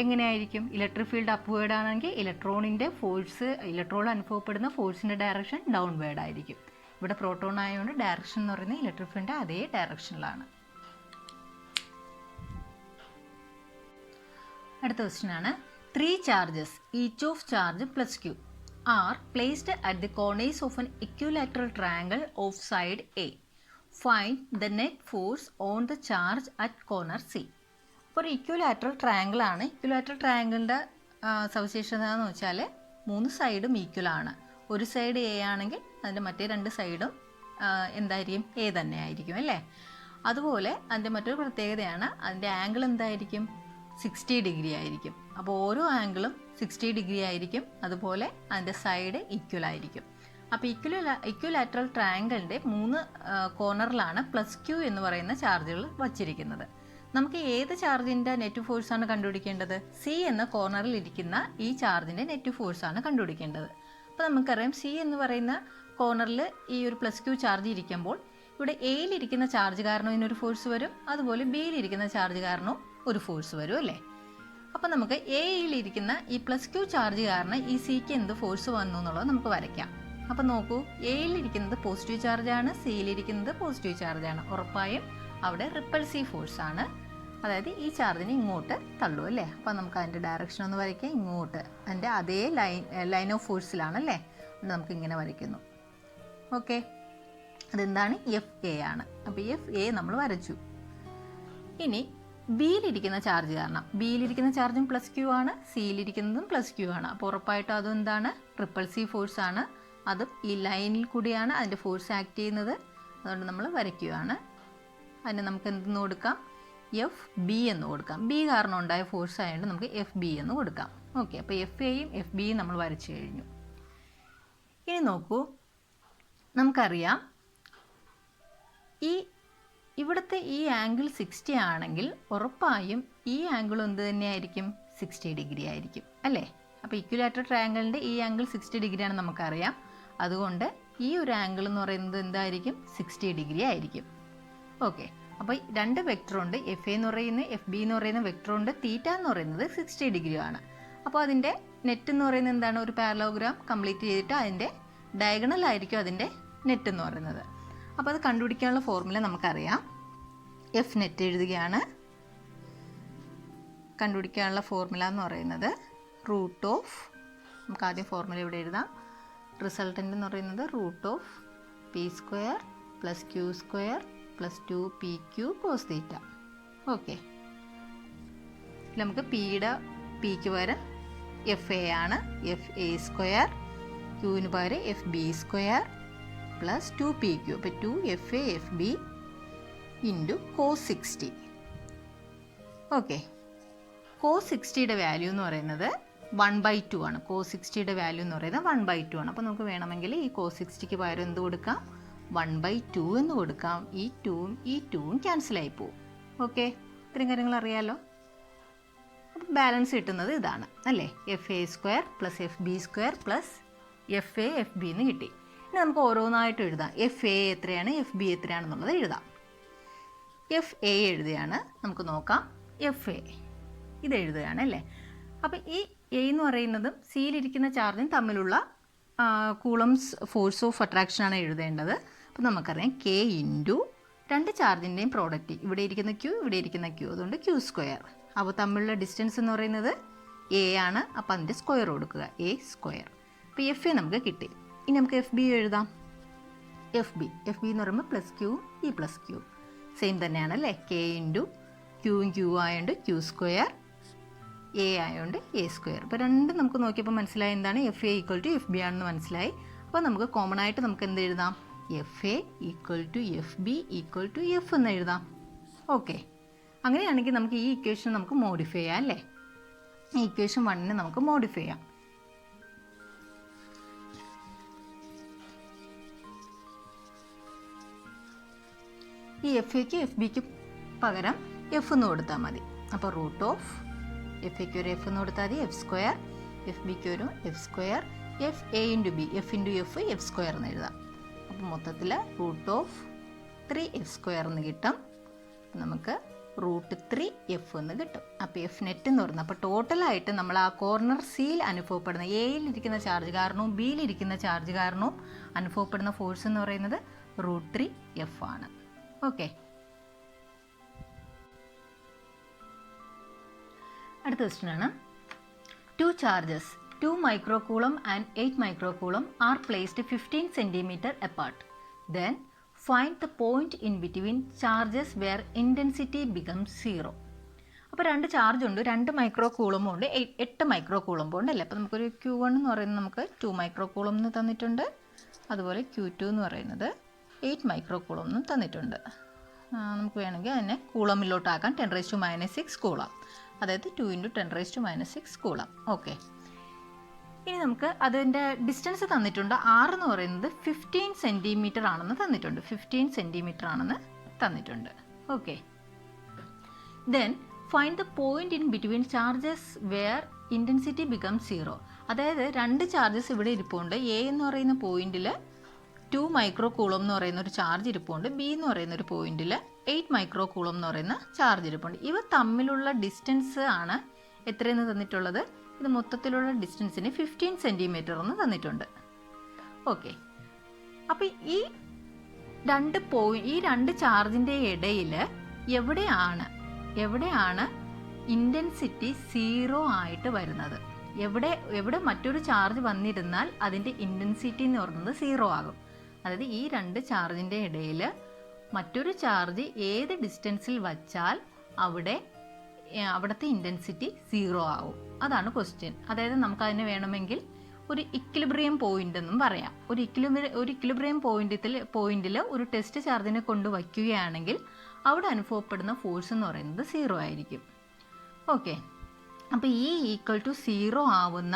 എങ്ങനെയായിരിക്കും, ഇലക്ട്രിക് ഫീൽഡ് അപ്വേർഡ് ആണെങ്കിൽ ഇലക്ട്രോണിൻ്റെ ഫോഴ്സ്, ഇലക്ട്രോണിൽ അനുഭവപ്പെടുന്ന ഫോഴ്സിൻ്റെ ഡയറക്ഷൻ ഡൗൺവേർഡ് ആയിരിക്കും. ഇവിടെ പ്രോട്ടോൺ ആയതുകൊണ്ട് ഡയറക്ഷൻ എന്ന് പറയുന്നത് ഇലക്ട്രിക് ഫീൽഡിൻ്റെ അതേ ഡയറക്ഷനിലാണ്. അടുത്ത ക്വസ്റ്റ്യൻ ആണ്, 3 charges each of charge plus q are placed at the corners of an equilateral triangle of side A. Find the net force on the charge at corner C. ഒരു equilateral triangle ആണ്. Equilateral ട്രയാങ്കിളിൻ്റെ സവിശേഷത എന്ന് വെച്ചാൽ 3 സൈഡും equal ആണ്. ഒരു side A ആണെങ്കിൽ അതിൻ്റെ മറ്റേ 2 സൈഡും എന്തായിരിക്കും, എ തന്നെ ആയിരിക്കും അല്ലേ. അതുപോലെ അതിൻ്റെ മറ്റൊരു പ്രത്യേകതയാണ് അതിൻ്റെ ആംഗിൾ എന്തായിരിക്കും, 60 ഡിഗ്രി ആയിരിക്കും. അപ്പോൾ ഓരോ ആംഗിളും 60 ഡിഗ്രി ആയിരിക്കും. അതുപോലെ അതിൻ്റെ സൈഡ് ഈക്വൽ ആയിരിക്കും. അപ്പോൾ ഇക്വലാറ്ററൽ ട്രയാങ്കിളിൻ്റെ 3 കോർണറിലാണ് +Q എന്ന് പറയുന്ന ചാർജുകൾ വച്ചിരിക്കുന്നത്. നമുക്ക് ഏത് ചാർജിൻ്റെ നെറ്റ് ഫോഴ്സാണ് കണ്ടുപിടിക്കേണ്ടത്, സി എന്ന കോർണറിൽ ഇരിക്കുന്ന ഈ ചാർജിൻ്റെ നെറ്റ് ഫോഴ്സാണ് കണ്ടുപിടിക്കേണ്ടത്. അപ്പോൾ നമുക്കറിയാം സി എന്ന് പറയുന്ന കോർണറിൽ ഈ ഒരു +Q ചാർജ് ഇരിക്കുമ്പോൾ ഇവിടെ എയിലിരിക്കുന്ന ചാർജ് കാരണം ഇതിനൊരു ഫോഴ്സ് വരും, അതുപോലെ ബിയിലിരിക്കുന്ന ചാർജ് കാരണവും ഒരു ഫോഴ്സ് വരും അല്ലേ. അപ്പോൾ നമുക്ക് എയിലിരിക്കുന്ന ഈ +Q ചാർജ് കാരണം ഈ സിക്ക് എന്ത് ഫോഴ്സ് വന്നു എന്നുള്ളത് നമുക്ക് വരയ്ക്കാം. അപ്പോൾ നോക്കൂ, എയിലിരിക്കുന്നത് പോസിറ്റീവ് ചാർജാണ്, സിയിലിരിക്കുന്നത് പോസിറ്റീവ് ചാർജാണ്. ഉറപ്പായും അവിടെ റിപ്പൾസീവ് ഫോഴ്സാണ്, അതായത് ഈ ചാർജിനെ ഇങ്ങോട്ട് തള്ളൂ അല്ലേ. അപ്പോൾ നമുക്ക് അതിൻ്റെ ഡയറക്ഷൻ ഒന്ന് വരയ്ക്കാം, ഇങ്ങോട്ട് അതിൻ്റെ അതേ ലൈൻ ഓഫ് ഫോഴ്സിലാണല്ലേ. നമുക്ക് ഇങ്ങനെ വരയ്ക്കുന്നു. ഓക്കെ, അതെന്താണ്, FA ആണ്. അപ്പോൾ FA നമ്മൾ വരച്ചു. ഇനി ബിയിലിരിക്കുന്ന ചാർജ് കാരണം, ബിയിലിരിക്കുന്ന ചാർജും +Q ആണ്, സിയിലിരിക്കുന്നതും +Q ആണ്. അപ്പോൾ ഉറപ്പായിട്ടും അതെന്താണ്, റിപ്പൾസീവ് ഫോഴ്സ് ആണ്. അതും ഈ ലൈനിൽ കൂടിയാണ് അതിൻ്റെ ഫോഴ്സ് ആക്ട് ചെയ്യുന്നത്. അതുകൊണ്ട് നമ്മൾ വരയ്ക്കുകയാണ്. അതിന് നമുക്ക് എന്തെന്ന് കൊടുക്കാം, FB എന്ന് കൊടുക്കാം. ബി കാരണം ഉണ്ടായ ഫോഴ്സ് ആയതുകൊണ്ട് നമുക്ക് FB എന്ന് കൊടുക്കാം. ഓക്കെ, അപ്പോൾ FAയും FBയും നമ്മൾ വരച്ചു കഴിഞ്ഞു. ഇനി നോക്കൂ, നമുക്കറിയാം ഇവിടുത്തെ ഈ ആംഗിൾ 60 ആണെങ്കിൽ ഉറപ്പായും ഈ ആംഗിൾ എന്ത് തന്നെയായിരിക്കും, 60 ഡിഗ്രി ആയിരിക്കും അല്ലേ. അപ്പോൾ ഇക്വലാറ്ററൽ ട്രയാങ്കിളിൻ്റെ ഈ ആംഗിൾ 60 ഡിഗ്രിയാണ് നമുക്കറിയാം. അതുകൊണ്ട് ഈ ഒരു ആംഗിൾ എന്ന് പറയുന്നത് എന്തായിരിക്കും, 60 ഡിഗ്രി ആയിരിക്കും. ഓക്കെ, അപ്പോൾ 2 വെക്ടറുണ്ട്, FA എന്ന് പറയുന്നത് FB എന്ന് പറയുന്ന വെക്ടറുണ്ട്, തീറ്റ എന്ന് പറയുന്നത് 60 ഡിഗ്രി ആണ്. അപ്പോൾ അതിൻ്റെ നെറ്റ് എന്ന് പറയുന്നത് എന്താണ്, ഒരു പാരലോഗ്രാം കംപ്ലീറ്റ് ചെയ്തിട്ട് അതിൻ്റെ ഡയഗണലായിരിക്കും അതിൻ്റെ നെറ്റ് എന്ന് പറയുന്നത്. അപ്പോൾ അത് കണ്ടുപിടിക്കാനുള്ള ഫോർമുല നമുക്കറിയാം. F നെറ്റ് എഴുതുകയാണ്. കണ്ടുപിടിക്കാനുള്ള ഫോർമുല എന്ന് പറയുന്നത് √, നമുക്ക് ആദ്യം ഫോർമുല ഇവിടെ എഴുതാം. റിസൾട്ടൻ്റ് എന്ന് പറയുന്നത് √P² + Q² + 2PQ cos θ. Okay, നമുക്ക് പിക്ക് പകരം FA ആണ്, FA², Qന് പകരം FB² + 2PQ. അപ്പോൾ 2FA FB into cos 60. Okay, cos 60യുടെ വാല്യൂ എന്ന് പറയുന്നത് 1/2 ആണ്. കോസ് 60യുടെ വാല്യൂ എന്ന് പറയുന്നത് 1/2 ആണ്. അപ്പോൾ നമുക്ക് വേണമെങ്കിൽ ഈ കോസ് 60ക്ക് പകരം എന്ത് കൊടുക്കാം? 1/2 എന്ന് കൊടുക്കാം. ഈ 2ഉം ക്യാൻസലായി പോവും. ഓക്കെ, ഇത്രയും കാര്യങ്ങൾ അറിയാമല്ലോ. അപ്പോൾ ബാലൻസ് കിട്ടുന്നത് ഇതാണ് അല്ലേ, FA² + FB² + FB എന്ന് കിട്ടി. ഇനി നമുക്ക് ഓരോന്നായിട്ട് എഴുതാം. FA എത്രയാണ്, FB എത്രയാണെന്നുള്ളത് എഴുതാം. FA എഴുതുകയാണ്, നമുക്ക് നോക്കാം. FA ഇത് എഴുതുകയാണ് അല്ലേ. അപ്പോൾ ഈ A എന്ന് പറയുന്നതും സിയിലിരിക്കുന്ന ചാർജും തമ്മിലുള്ള കൂളംസ് ഫോഴ്സ് ഓഫ് അട്രാക്ഷനാണ് എഴുതേണ്ടത്. അപ്പോൾ നമുക്കറിയാം K ഇൻറ്റു രണ്ട് ചാർജിൻ്റെയും പ്രോഡക്റ്റ്, ഇവിടെ ഇരിക്കുന്ന Q, ഇവിടെ ഇരിക്കുന്ന Q, അതുകൊണ്ട് Q². അപ്പോൾ തമ്മിലുള്ള ഡിസ്റ്റൻസ് എന്ന് പറയുന്നത് A ആണ്. അപ്പോൾ അതിൻ്റെ സ്ക്വയർ കൊടുക്കുക, A². അപ്പോൾ FA നമുക്ക് കിട്ടി. ഇനി നമുക്ക് FB എഴുതാം. FB എന്ന് പറയുമ്പോൾ +Q, ഈ +Q സെയിം തന്നെയാണ് അല്ലേ. K ഇൻറ്റു Qയും Q ആയതുകൊണ്ട് Q², A ആയതുകൊണ്ട് A². അപ്പോൾ രണ്ടും നമുക്ക് നോക്കിയപ്പോൾ മനസ്സിലായി എന്താണ്, FA = FB ആണെന്ന് മനസ്സിലായി. അപ്പോൾ നമുക്ക് കോമൺ ആയിട്ട് നമുക്ക് എന്ത് എഴുതാം? FA = FB = F എന്ന് എഴുതാം. ഓക്കെ, അങ്ങനെയാണെങ്കിൽ നമുക്ക് ഈ ഇക്വേഷൻ നമുക്ക് മോഡിഫൈ ചെയ്യാം അല്ലേ. ഈ ഇക്വേഷൻ 1 നമുക്ക് മോഡിഫൈ ചെയ്യാം. ഈ FAക്ക് FBക്ക് പകരം F എന്ന് കൊടുത്താൽ മതി. അപ്പോൾ √FAക്ക് ഒരു F എന്ന് കൊടുത്താൽ മതി, F², FBക്ക് ഒരു F², FA × B, F × F, F² എന്ന് എഴുതാം. അപ്പോൾ മൊത്തത്തിൽ √3F² എന്ന് കിട്ടും. നമുക്ക് √3F എന്ന് കിട്ടും. അപ്പോൾ F നെറ്റ് എന്ന് പറയുന്നത്, അപ്പോൾ ടോട്ടലായിട്ട് നമ്മൾ ആ കോർണർ സിയിൽ അനുഭവപ്പെടുന്ന എയിലിരിക്കുന്ന ചാർജ് കാരണവും ബിയിലിരിക്കുന്ന ചാർജ് കാരണവും അനുഭവപ്പെടുന്ന ഫോഴ്സ് എന്ന് പറയുന്നത് √3F ആണ്. ഓക്കെ, അടുത്ത ക്വസ്റ്റ്യൻ ആണ്. 2 charges 2 microcoulomb and 8 microcoulomb are placed 15 cm apart. Then find the point in between charges where intensity becomes 0. അപ്പോൾ 2 ചാർജ് ഉണ്ട്, 2 മൈക്രോകൂളമ്പും ഉണ്ട്, 8 മൈക്രോകൂളമ്പും ഉണ്ട് അല്ലേ. അപ്പോൾ നമുക്കൊരു Q1 എന്ന് പറയുന്നത് നമുക്ക് 2 മൈക്രോകൂളം എന്ന് തന്നിട്ടുണ്ട്. അതുപോലെ Q2 എന്ന് പറയുന്നത് 8 മൈക്രോകൂളം എന്ന് തന്നിട്ടുണ്ട്. നമുക്ക് വേണമെങ്കിൽ അതിനെ കൂളമിലോട്ടാക്കാൻ 10⁻⁻6 കൂളം, അതായത് 2 × 10⁻⁻6 കൂളം. ഓക്കെ, ഇനി നമുക്ക് അതിൻ്റെ ഡിസ്റ്റൻസ് തന്നിട്ടുണ്ട്. R എന്ന് പറയുന്നത് 15 സെൻറ്റിമീറ്റർ ആണെന്ന് തന്നിട്ടുണ്ട്. 15 സെൻറ്റിമീറ്റർ ആണെന്ന് തന്നിട്ടുണ്ട്. Okay, then find the point in between charges where intensity become 0. അതായത് 2 ചാർജസ് ഇവിടെ ഇരിപ്പുണ്ട്. A എന്ന് പറയുന്ന പോയിന്റിൽ 2 മൈക്രോകൂളം എന്ന് പറയുന്ന ഒരു ചാർജ് ഇരിപ്പുണ്ട്. B എന്ന് പറയുന്ന ഒരു പോയിന്റിൽ 8 മൈക്രോകൂളം എന്ന് പറയുന്ന ചാർജ് ഇരിപ്പുണ്ട്. ഇവ തമ്മിലുള്ള ഡിസ്റ്റൻസ് ആണ് എത്രയെന്ന് തന്നിട്ടുള്ളത്. ഇത് മൊത്തത്തിലുള്ള ഡിസ്റ്റൻസിന് 15 സെൻറ്റിമീറ്റർ എന്ന് തന്നിട്ടുണ്ട്. ഓക്കെ, അപ്പോൾ ഈ രണ്ട് ചാർജിൻ്റെ ഇടയിൽ എവിടെയാണ് ഇൻറ്റൻസിറ്റി 0 ആയിട്ട് വരുന്നത്? എവിടെ മറ്റൊരു ചാർജ് വന്നിരുന്നാൽ അതിൻ്റെ ഇൻറ്റൻസിറ്റി എന്ന് പറയുന്നത് 0 ആകും. അതായത് ഈ 2 ചാർജിൻ്റെ ഇടയിൽ മറ്റൊരു ചാർജ് ഏത് ഡിസ്റ്റൻസിൽ വച്ചാൽ അവിടുത്തെ ഇൻറ്റൻസിറ്റി 0 ആവും. അതാണ് ക്വസ്റ്റ്യൻ. അതായത് നമുക്കതിന് വേണമെങ്കിൽ ഒരു ഇക്വിലിബ്രിയം പോയിന്റ് എന്നും പറയാം. ഒരു ഇക്വിലിബ്രിയം പോയിന്റിൽ ഒരു ടെസ്റ്റ് ചാർജിനെ കൊണ്ട് വയ്ക്കുകയാണെങ്കിൽ അവിടെ അനുഭവപ്പെടുന്ന ഫോഴ്സ് എന്ന് പറയുന്നത് 0 ആയിരിക്കും. ഓക്കെ, അപ്പോൾ ഈ =0 ആവുന്ന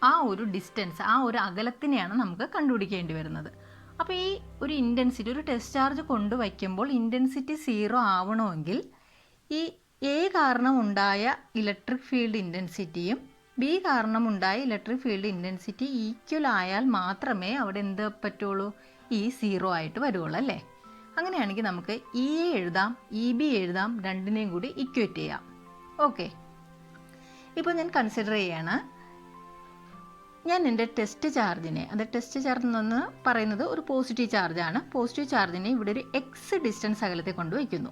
ആ ഒരു ഡിസ്റ്റൻസ്, ആ ഒരു അകലത്തിനെയാണ് നമുക്ക് കണ്ടുപിടിക്കേണ്ടി വരുന്നത്. അപ്പോൾ ഈ ഒരു ഇൻറ്റൻസിറ്റി, ഒരു ടെസ്റ്റ് ചാർജ് കൊണ്ട് വയ്ക്കുമ്പോൾ ഇൻറ്റൻസിറ്റി 0 ആവണമെങ്കിൽ ഈ A കാരണം ഉണ്ടായ ഇലക്ട്രിക് ഫീൽഡ് ഇൻറ്റൻസിറ്റിയും B കാരണം ഉണ്ടായ ഇലക്ട്രിക് ഫീൽഡ് ഇൻറ്റൻസിറ്റി ഈക്വൽ ആയാൽ മാത്രമേ അവിടെ എന്ത് പറ്റുള്ളൂ, ഈ 0 ആയിട്ട് വരുള്ളൂ അല്ലേ. അങ്ങനെയാണെങ്കിൽ നമുക്ക് EA എഴുതാം, EB എഴുതാം, രണ്ടിനെയും കൂടി ഇക്വേറ്റ് ചെയ്യാം. ഓക്കെ, ഇപ്പോൾ ഞാൻ കൺസിഡർ ചെയ്യാണ്, ഞാൻ എൻ്റെ ടെസ്റ്റ് ചാർജിനെ, അത് ടെസ്റ്റ് ചാർജ് എന്ന് പറയുന്നത് ഒരു പോസിറ്റീവ് ചാർജാണ്. പോസിറ്റീവ് ചാർജിനെ ഇവിടെ ഒരു X ഡിസ്റ്റൻസ് അകലത്തിൽ കൊണ്ടുവയ്ക്കുന്നു.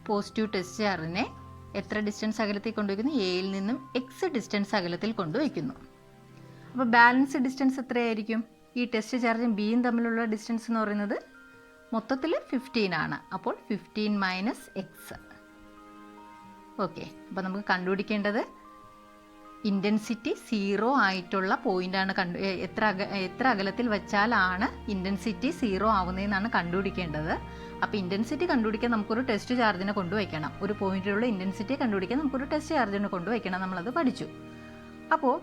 പോസിറ്റീവ് ടെസ്റ്റ് ചാർജിനെ എത്ര ഡിസ്റ്റൻസ് അകലത്തിൽ കൊണ്ടുവയ്ക്കുന്നു? എയിൽ നിന്നും X ഡിസ്റ്റൻസ് അകലത്തിൽ കൊണ്ടുവയ്ക്കുന്നു. അപ്പോൾ ബാലൻസ് ഡിസ്റ്റൻസ് എത്രയായിരിക്കും? ഈ ടെസ്റ്റ് ചാർജും ബിയും തമ്മിലുള്ള ഡിസ്റ്റൻസ് എന്ന് പറയുന്നത് മൊത്തത്തിൽ 15 ആണ്. അപ്പോൾ 15 - X. ഓക്കെ, അപ്പോൾ നമുക്ക് കണ്ടുപിടിക്കേണ്ടത് ഇൻറ്റൻസിറ്റി 0 ആയിട്ടുള്ള പോയിൻ്റാണ് എത്ര അകലത്തിൽ വെച്ചാലാണ് ഇൻറ്റൻസിറ്റി 0 ആവുന്നതെന്നാണ് കണ്ടുപിടിക്കേണ്ടത്. അപ്പോൾ ഇൻറ്റൻസിറ്റി കണ്ടുപിടിക്കാൻ നമുക്കൊരു ടെസ്റ്റ് ചാർജിനെ കൊണ്ടുവയ്ക്കണം. ഒരു പോയിന്റിലുള്ള ഇൻറ്റൻസിറ്റി കണ്ടുപിടിക്കാൻ നമുക്കൊരു ടെസ്റ്റ് ചാർജിനെ കൊണ്ടുവയ്ക്കണം. നമ്മളത് പഠിച്ചു. അപ്പോൾ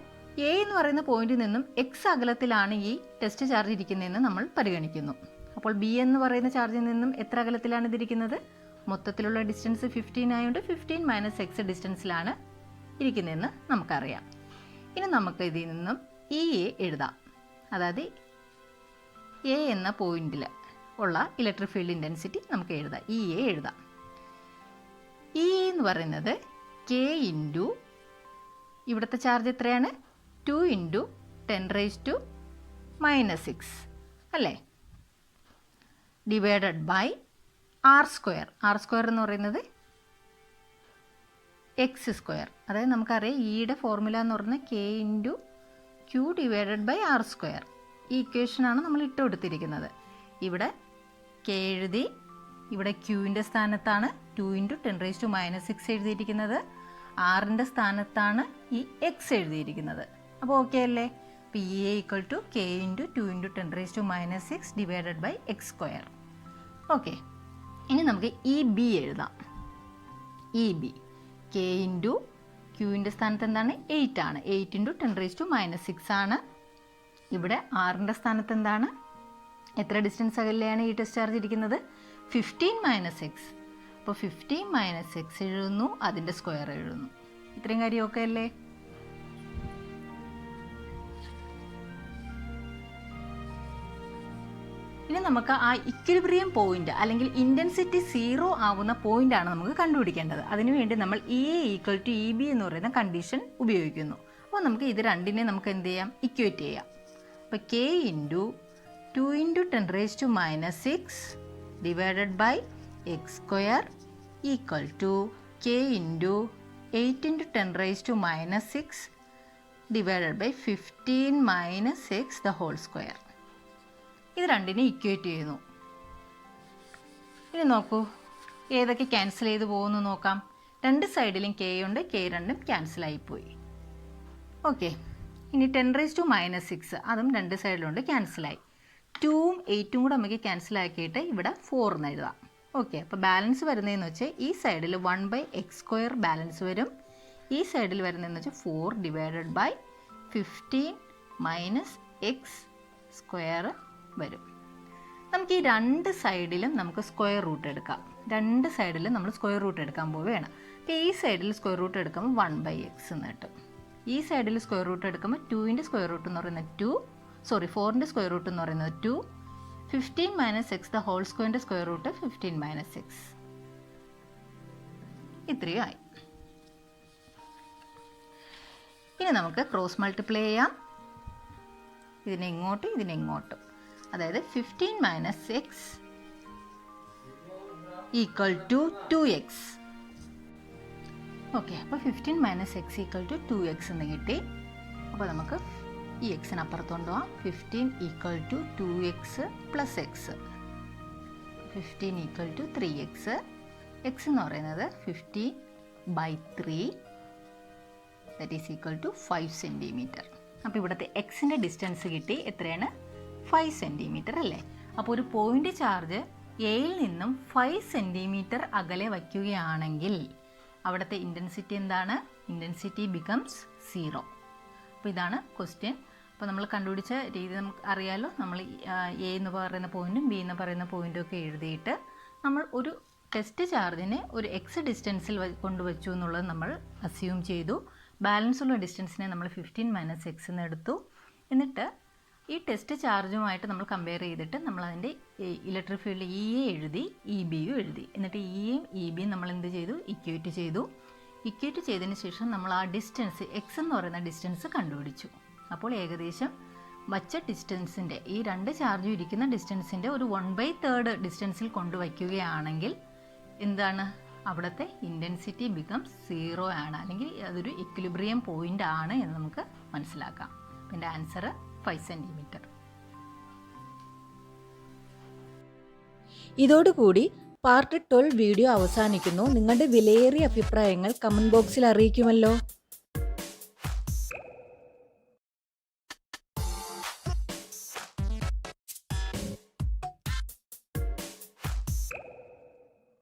എ എന്ന് പറയുന്ന പോയിന്റിൽ നിന്നും എക്സ് അകലത്തിലാണ് ഈ ടെസ്റ്റ് ചാർജ് ഇരിക്കുന്നതെന്ന് നമ്മൾ പരിഗണിക്കുന്നു. അപ്പോൾ ബി എന്ന് പറയുന്ന ചാർജിൽ നിന്നും എത്ര അകലത്തിലാണ് ഇതിരിക്കുന്നത്? മൊത്തത്തിലുള്ള ഡിസ്റ്റൻസ് 15 ആയതുകൊണ്ട് 15 - എക്സ് ഡിസ്റ്റൻസിലാണ് ഇരിക്കുന്നതെന്ന് നമുക്കറിയാം. ഇനി നമുക്ക് ഇതിൽ നിന്നും ഇ എ എഴുതാം. അതായത് എ എന്ന പോയിന്റിൽ ഉള്ള ഇലക്ട്രിക് ഫീൽഡ് ഇൻറ്റൻസിറ്റി നമുക്ക് എഴുതാം. ഇ എ എഴുതാം. ഇ എന്ന് പറയുന്നത് കെ ഇൻറ്റു ഇവിടുത്തെ ചാർജ് എത്രയാണ്? 2 × 10⁻⁻6 അല്ലേ, divided by r square. R square എന്ന് പറയുന്നത് എക്സ് സ്ക്വയർ. അതായത് നമുക്കറിയാം ഇയുടെ ഫോർമുല എന്ന് പറഞ്ഞാൽ k into q divided by r square. ഈ ഇക്വേഷനാണ് നമ്മൾ ഇട്ട് കൊടുത്തിരിക്കുന്നത്. ഇവിടെ കെ എഴുതി, ഇവിടെ ക്യൂവിൻ്റെ സ്ഥാനത്താണ് 2 × 10⁻⁻6 എഴുതിയിരിക്കുന്നത്, ആറിൻ്റെ സ്ഥാനത്താണ് ഈ എക്സ് എഴുതിയിരിക്കുന്നത്. അപ്പോൾ ഓക്കെ അല്ലേ? അപ്പോൾ E A equal to k into 2 × 10⁻⁻6 divided by x square. Okay, ഇനി നമുക്ക് ഇ ബി എഴുതാം. ഇ ബി കെ ഇൻറ്റു ക്യൂവിൻ്റെ സ്ഥാനത്ത് എന്താണ്? 8 ആണ്. 8 × 10⁻⁻6 ആണ്. ഇവിടെ ആറിൻ്റെ സ്ഥാനത്ത് എന്താണ്? എത്ര ഡിസ്റ്റൻസ് അകലെയാണ് ഈ ടെസ്റ്റ് ചാർജ് ഇരിക്കുന്നത്? 15 - എക്സ്. അപ്പോൾ 15 - എക്സ് എഴുതുന്നു, അതിൻ്റെ സ്ക്വയർ എഴുതുന്നു. ഇത്രയും കാര്യം ഓക്കെ അല്ലേ? ഇനി നമുക്ക് ആ ഇക്വിലിബ്രിയം പോയിന്റ് അല്ലെങ്കിൽ ഇൻറ്റൻസിറ്റി 0 ആവുന്ന പോയിന്റാണ് നമുക്ക് കണ്ടുപിടിക്കേണ്ടത്. അതിനുവേണ്ടി നമ്മൾ E A equal to E B എന്ന് പറയുന്ന കണ്ടീഷൻ ഉപയോഗിക്കുന്നു. അപ്പോൾ നമുക്ക് ഇത് രണ്ടിനെ നമുക്ക് എന്ത് ചെയ്യാം? ഇക്വേറ്റ് ചെയ്യാം. അപ്പോൾ k into 2 × 10⁻⁻6 divided by x square equal to k into 8 × 10⁻⁻6 divided by 15 - x the whole square. ഇത് രണ്ടിനെ ഇക്വേറ്റ് ചെയ്യുന്നു. ഇനി നോക്കൂ, ഏതൊക്കെ ക്യാൻസൽ ചെയ്ത് പോകുന്നു നോക്കാം. രണ്ട് സൈഡിലും കെ ഉണ്ട്, കെ രണ്ടും ക്യാൻസലായിപ്പോയി. ഓക്കെ, ഇനി 10⁻⁻6 അതും രണ്ട് സൈഡിലുണ്ട്, ക്യാൻസലായി. 2ഉം 8ഉം കൂടെ നമുക്ക് ക്യാൻസലാക്കിയിട്ട് ഇവിടെ 4 എന്ന് എഴുതാം. ഓക്കെ, അപ്പോൾ ബാലൻസ് വരുന്നതെന്ന് വെച്ചാൽ ഈ സൈഡിൽ 1/x² ബാലൻസ് വരും, ഈ സൈഡിൽ വരുന്നതെന്ന് വെച്ചാൽ 4 ഡിവൈഡഡ് ബൈ 15 - എക്സ് സ്ക്വയർ വരും. നമുക്ക് ഈ രണ്ട് സൈഡിലും നമുക്ക് സ്ക്വയർ റൂട്ട് എടുക്കാം. രണ്ട് സൈഡിലും നമ്മൾ സ്ക്വയർ റൂട്ട് എടുക്കാൻ പോവുകയാണ്. അപ്പോൾ ഈ സൈഡിൽ സ്ക്വയർ റൂട്ട് എടുക്കുമ്പോൾ 1/x എന്ന് കിട്ടും. ഈ സൈഡിൽ സ്ക്വയർ റൂട്ട് എടുക്കുമ്പോൾ 2ൻ്റെ സ്ക്വയർ റൂട്ട് എന്ന് പറയുന്നത് 4ൻ്റെ സ്ക്വയർ റൂട്ട് എന്ന് പറയുന്നത് 2, 15 - എക്സ് ദ ഹോൾ സ്ക്വയറിൻ്റെ സ്ക്വയർ റൂട്ട് 15 - എക്സ്. ഇത്രയും ആയി. ഇനി നമുക്ക് ക്രോസ് മൾട്ടിപ്ലൈ ചെയ്യാം. ഇതിനെങ്ങോട്ടും ഇതിനെങ്ങോട്ടും. അതായത് 15 - X equal to 2x. Okay, അപ്പോൾ 15 - എക്സ് ഈക്വൽ ടു 2x എന്ന് കിട്ടി. അപ്പോൾ നമുക്ക് ഈ എക്സിന് അപ്പുറത്ത് കൊണ്ടുപോകാം. 15 equal to 2x + x. 15 equal to 3x. X എന്ന് പറയുന്നത് 15/3 that is equal to 5 centimetre. അപ്പോൾ ഇവിടുത്തെ എക്സിൻ്റെ ഡിസ്റ്റൻസ് കിട്ടി. എത്രയാണ്? 5 സെൻറ്റിമീറ്റർ അല്ലേ? അപ്പോൾ ഒരു പോയിൻ്റ് ചാർജ് എയിൽ നിന്നും 5 സെൻറ്റിമീറ്റർ അകലെ വയ്ക്കുകയാണെങ്കിൽ അവിടുത്തെ ഇൻറ്റൻസിറ്റി എന്താണ്? Intensity becomes 0. അപ്പോൾ ഇതാണ് ക്വസ്റ്റ്യൻ. അപ്പോൾ നമ്മൾ കണ്ടുപിടിച്ച രീതി നമുക്ക് അറിയാമല്ലോ. നമ്മൾ എ എന്ന് പറയുന്ന പോയിൻറ്റും ബി എന്ന് പറയുന്ന പോയിൻറ്റും ഒക്കെ എഴുതിയിട്ട് നമ്മൾ ഒരു ടെസ്റ്റ് ചാർജിനെ ഒരു എക്സ് ഡിസ്റ്റൻസിൽ കൊണ്ടുവച്ചു എന്നുള്ളത് നമ്മൾ അസ്യൂം ചെയ്തു. ബാലൻസ് ഉള്ള ഡിസ്റ്റൻസിനെ നമ്മൾ 15 - എക്സ് എന്ന് എടുത്തു. എന്നിട്ട് ഈ ടെസ്റ്റ് ചാർജുമായിട്ട് നമ്മൾ കമ്പയർ ചെയ്തിട്ട് നമ്മൾ അതിൻ്റെ ഇലക്ട്രിക് ഫീൽഡ് ഇ എ എഴുതി, ഇ ബിയും എഴുതി. എന്നിട്ട് ഇയും ഇ ബിയും നമ്മൾ എന്ത് ചെയ്തു? ഇക്വേറ്റ് ചെയ്തു. ഇക്വേറ്റ് ചെയ്തതിന് ശേഷം നമ്മൾ ആ ഡിസ്റ്റൻസ് എക്സ് എന്ന് പറയുന്ന ഡിസ്റ്റൻസ് കണ്ടുപിടിച്ചു. അപ്പോൾ ഏകദേശം വച്ച ഡിസ്റ്റൻസിൻ്റെ ഈ രണ്ട് ചാർജും ഇരിക്കുന്ന ഡിസ്റ്റൻസിൻ്റെ ഒരു 1/3 ഡിസ്റ്റൻസിൽ കൊണ്ടുവയ്ക്കുകയാണെങ്കിൽ എന്താണ്? അവിടുത്തെ ഇൻറ്റൻസിറ്റി ബിക്കംസ് 0 ആണ്, അല്ലെങ്കിൽ അതൊരു ഇക്വിലിബ്രിയം പോയിൻ്റ് ആണ് എന്ന് നമുക്ക് മനസ്സിലാക്കാം. എൻ്റെ ആൻസർ 5 സെൻറ്റിമീറ്റർ. ഇതോടുകൂടി പാർട്ട് 12 വീഡിയോ അവസാനിക്കുന്നു. നിങ്ങളുടെ വിലയേറിയ അഭിപ്രായങ്ങൾ കമൻറ്റ് ബോക്സിൽ അറിയിക്കുമല്ലോ.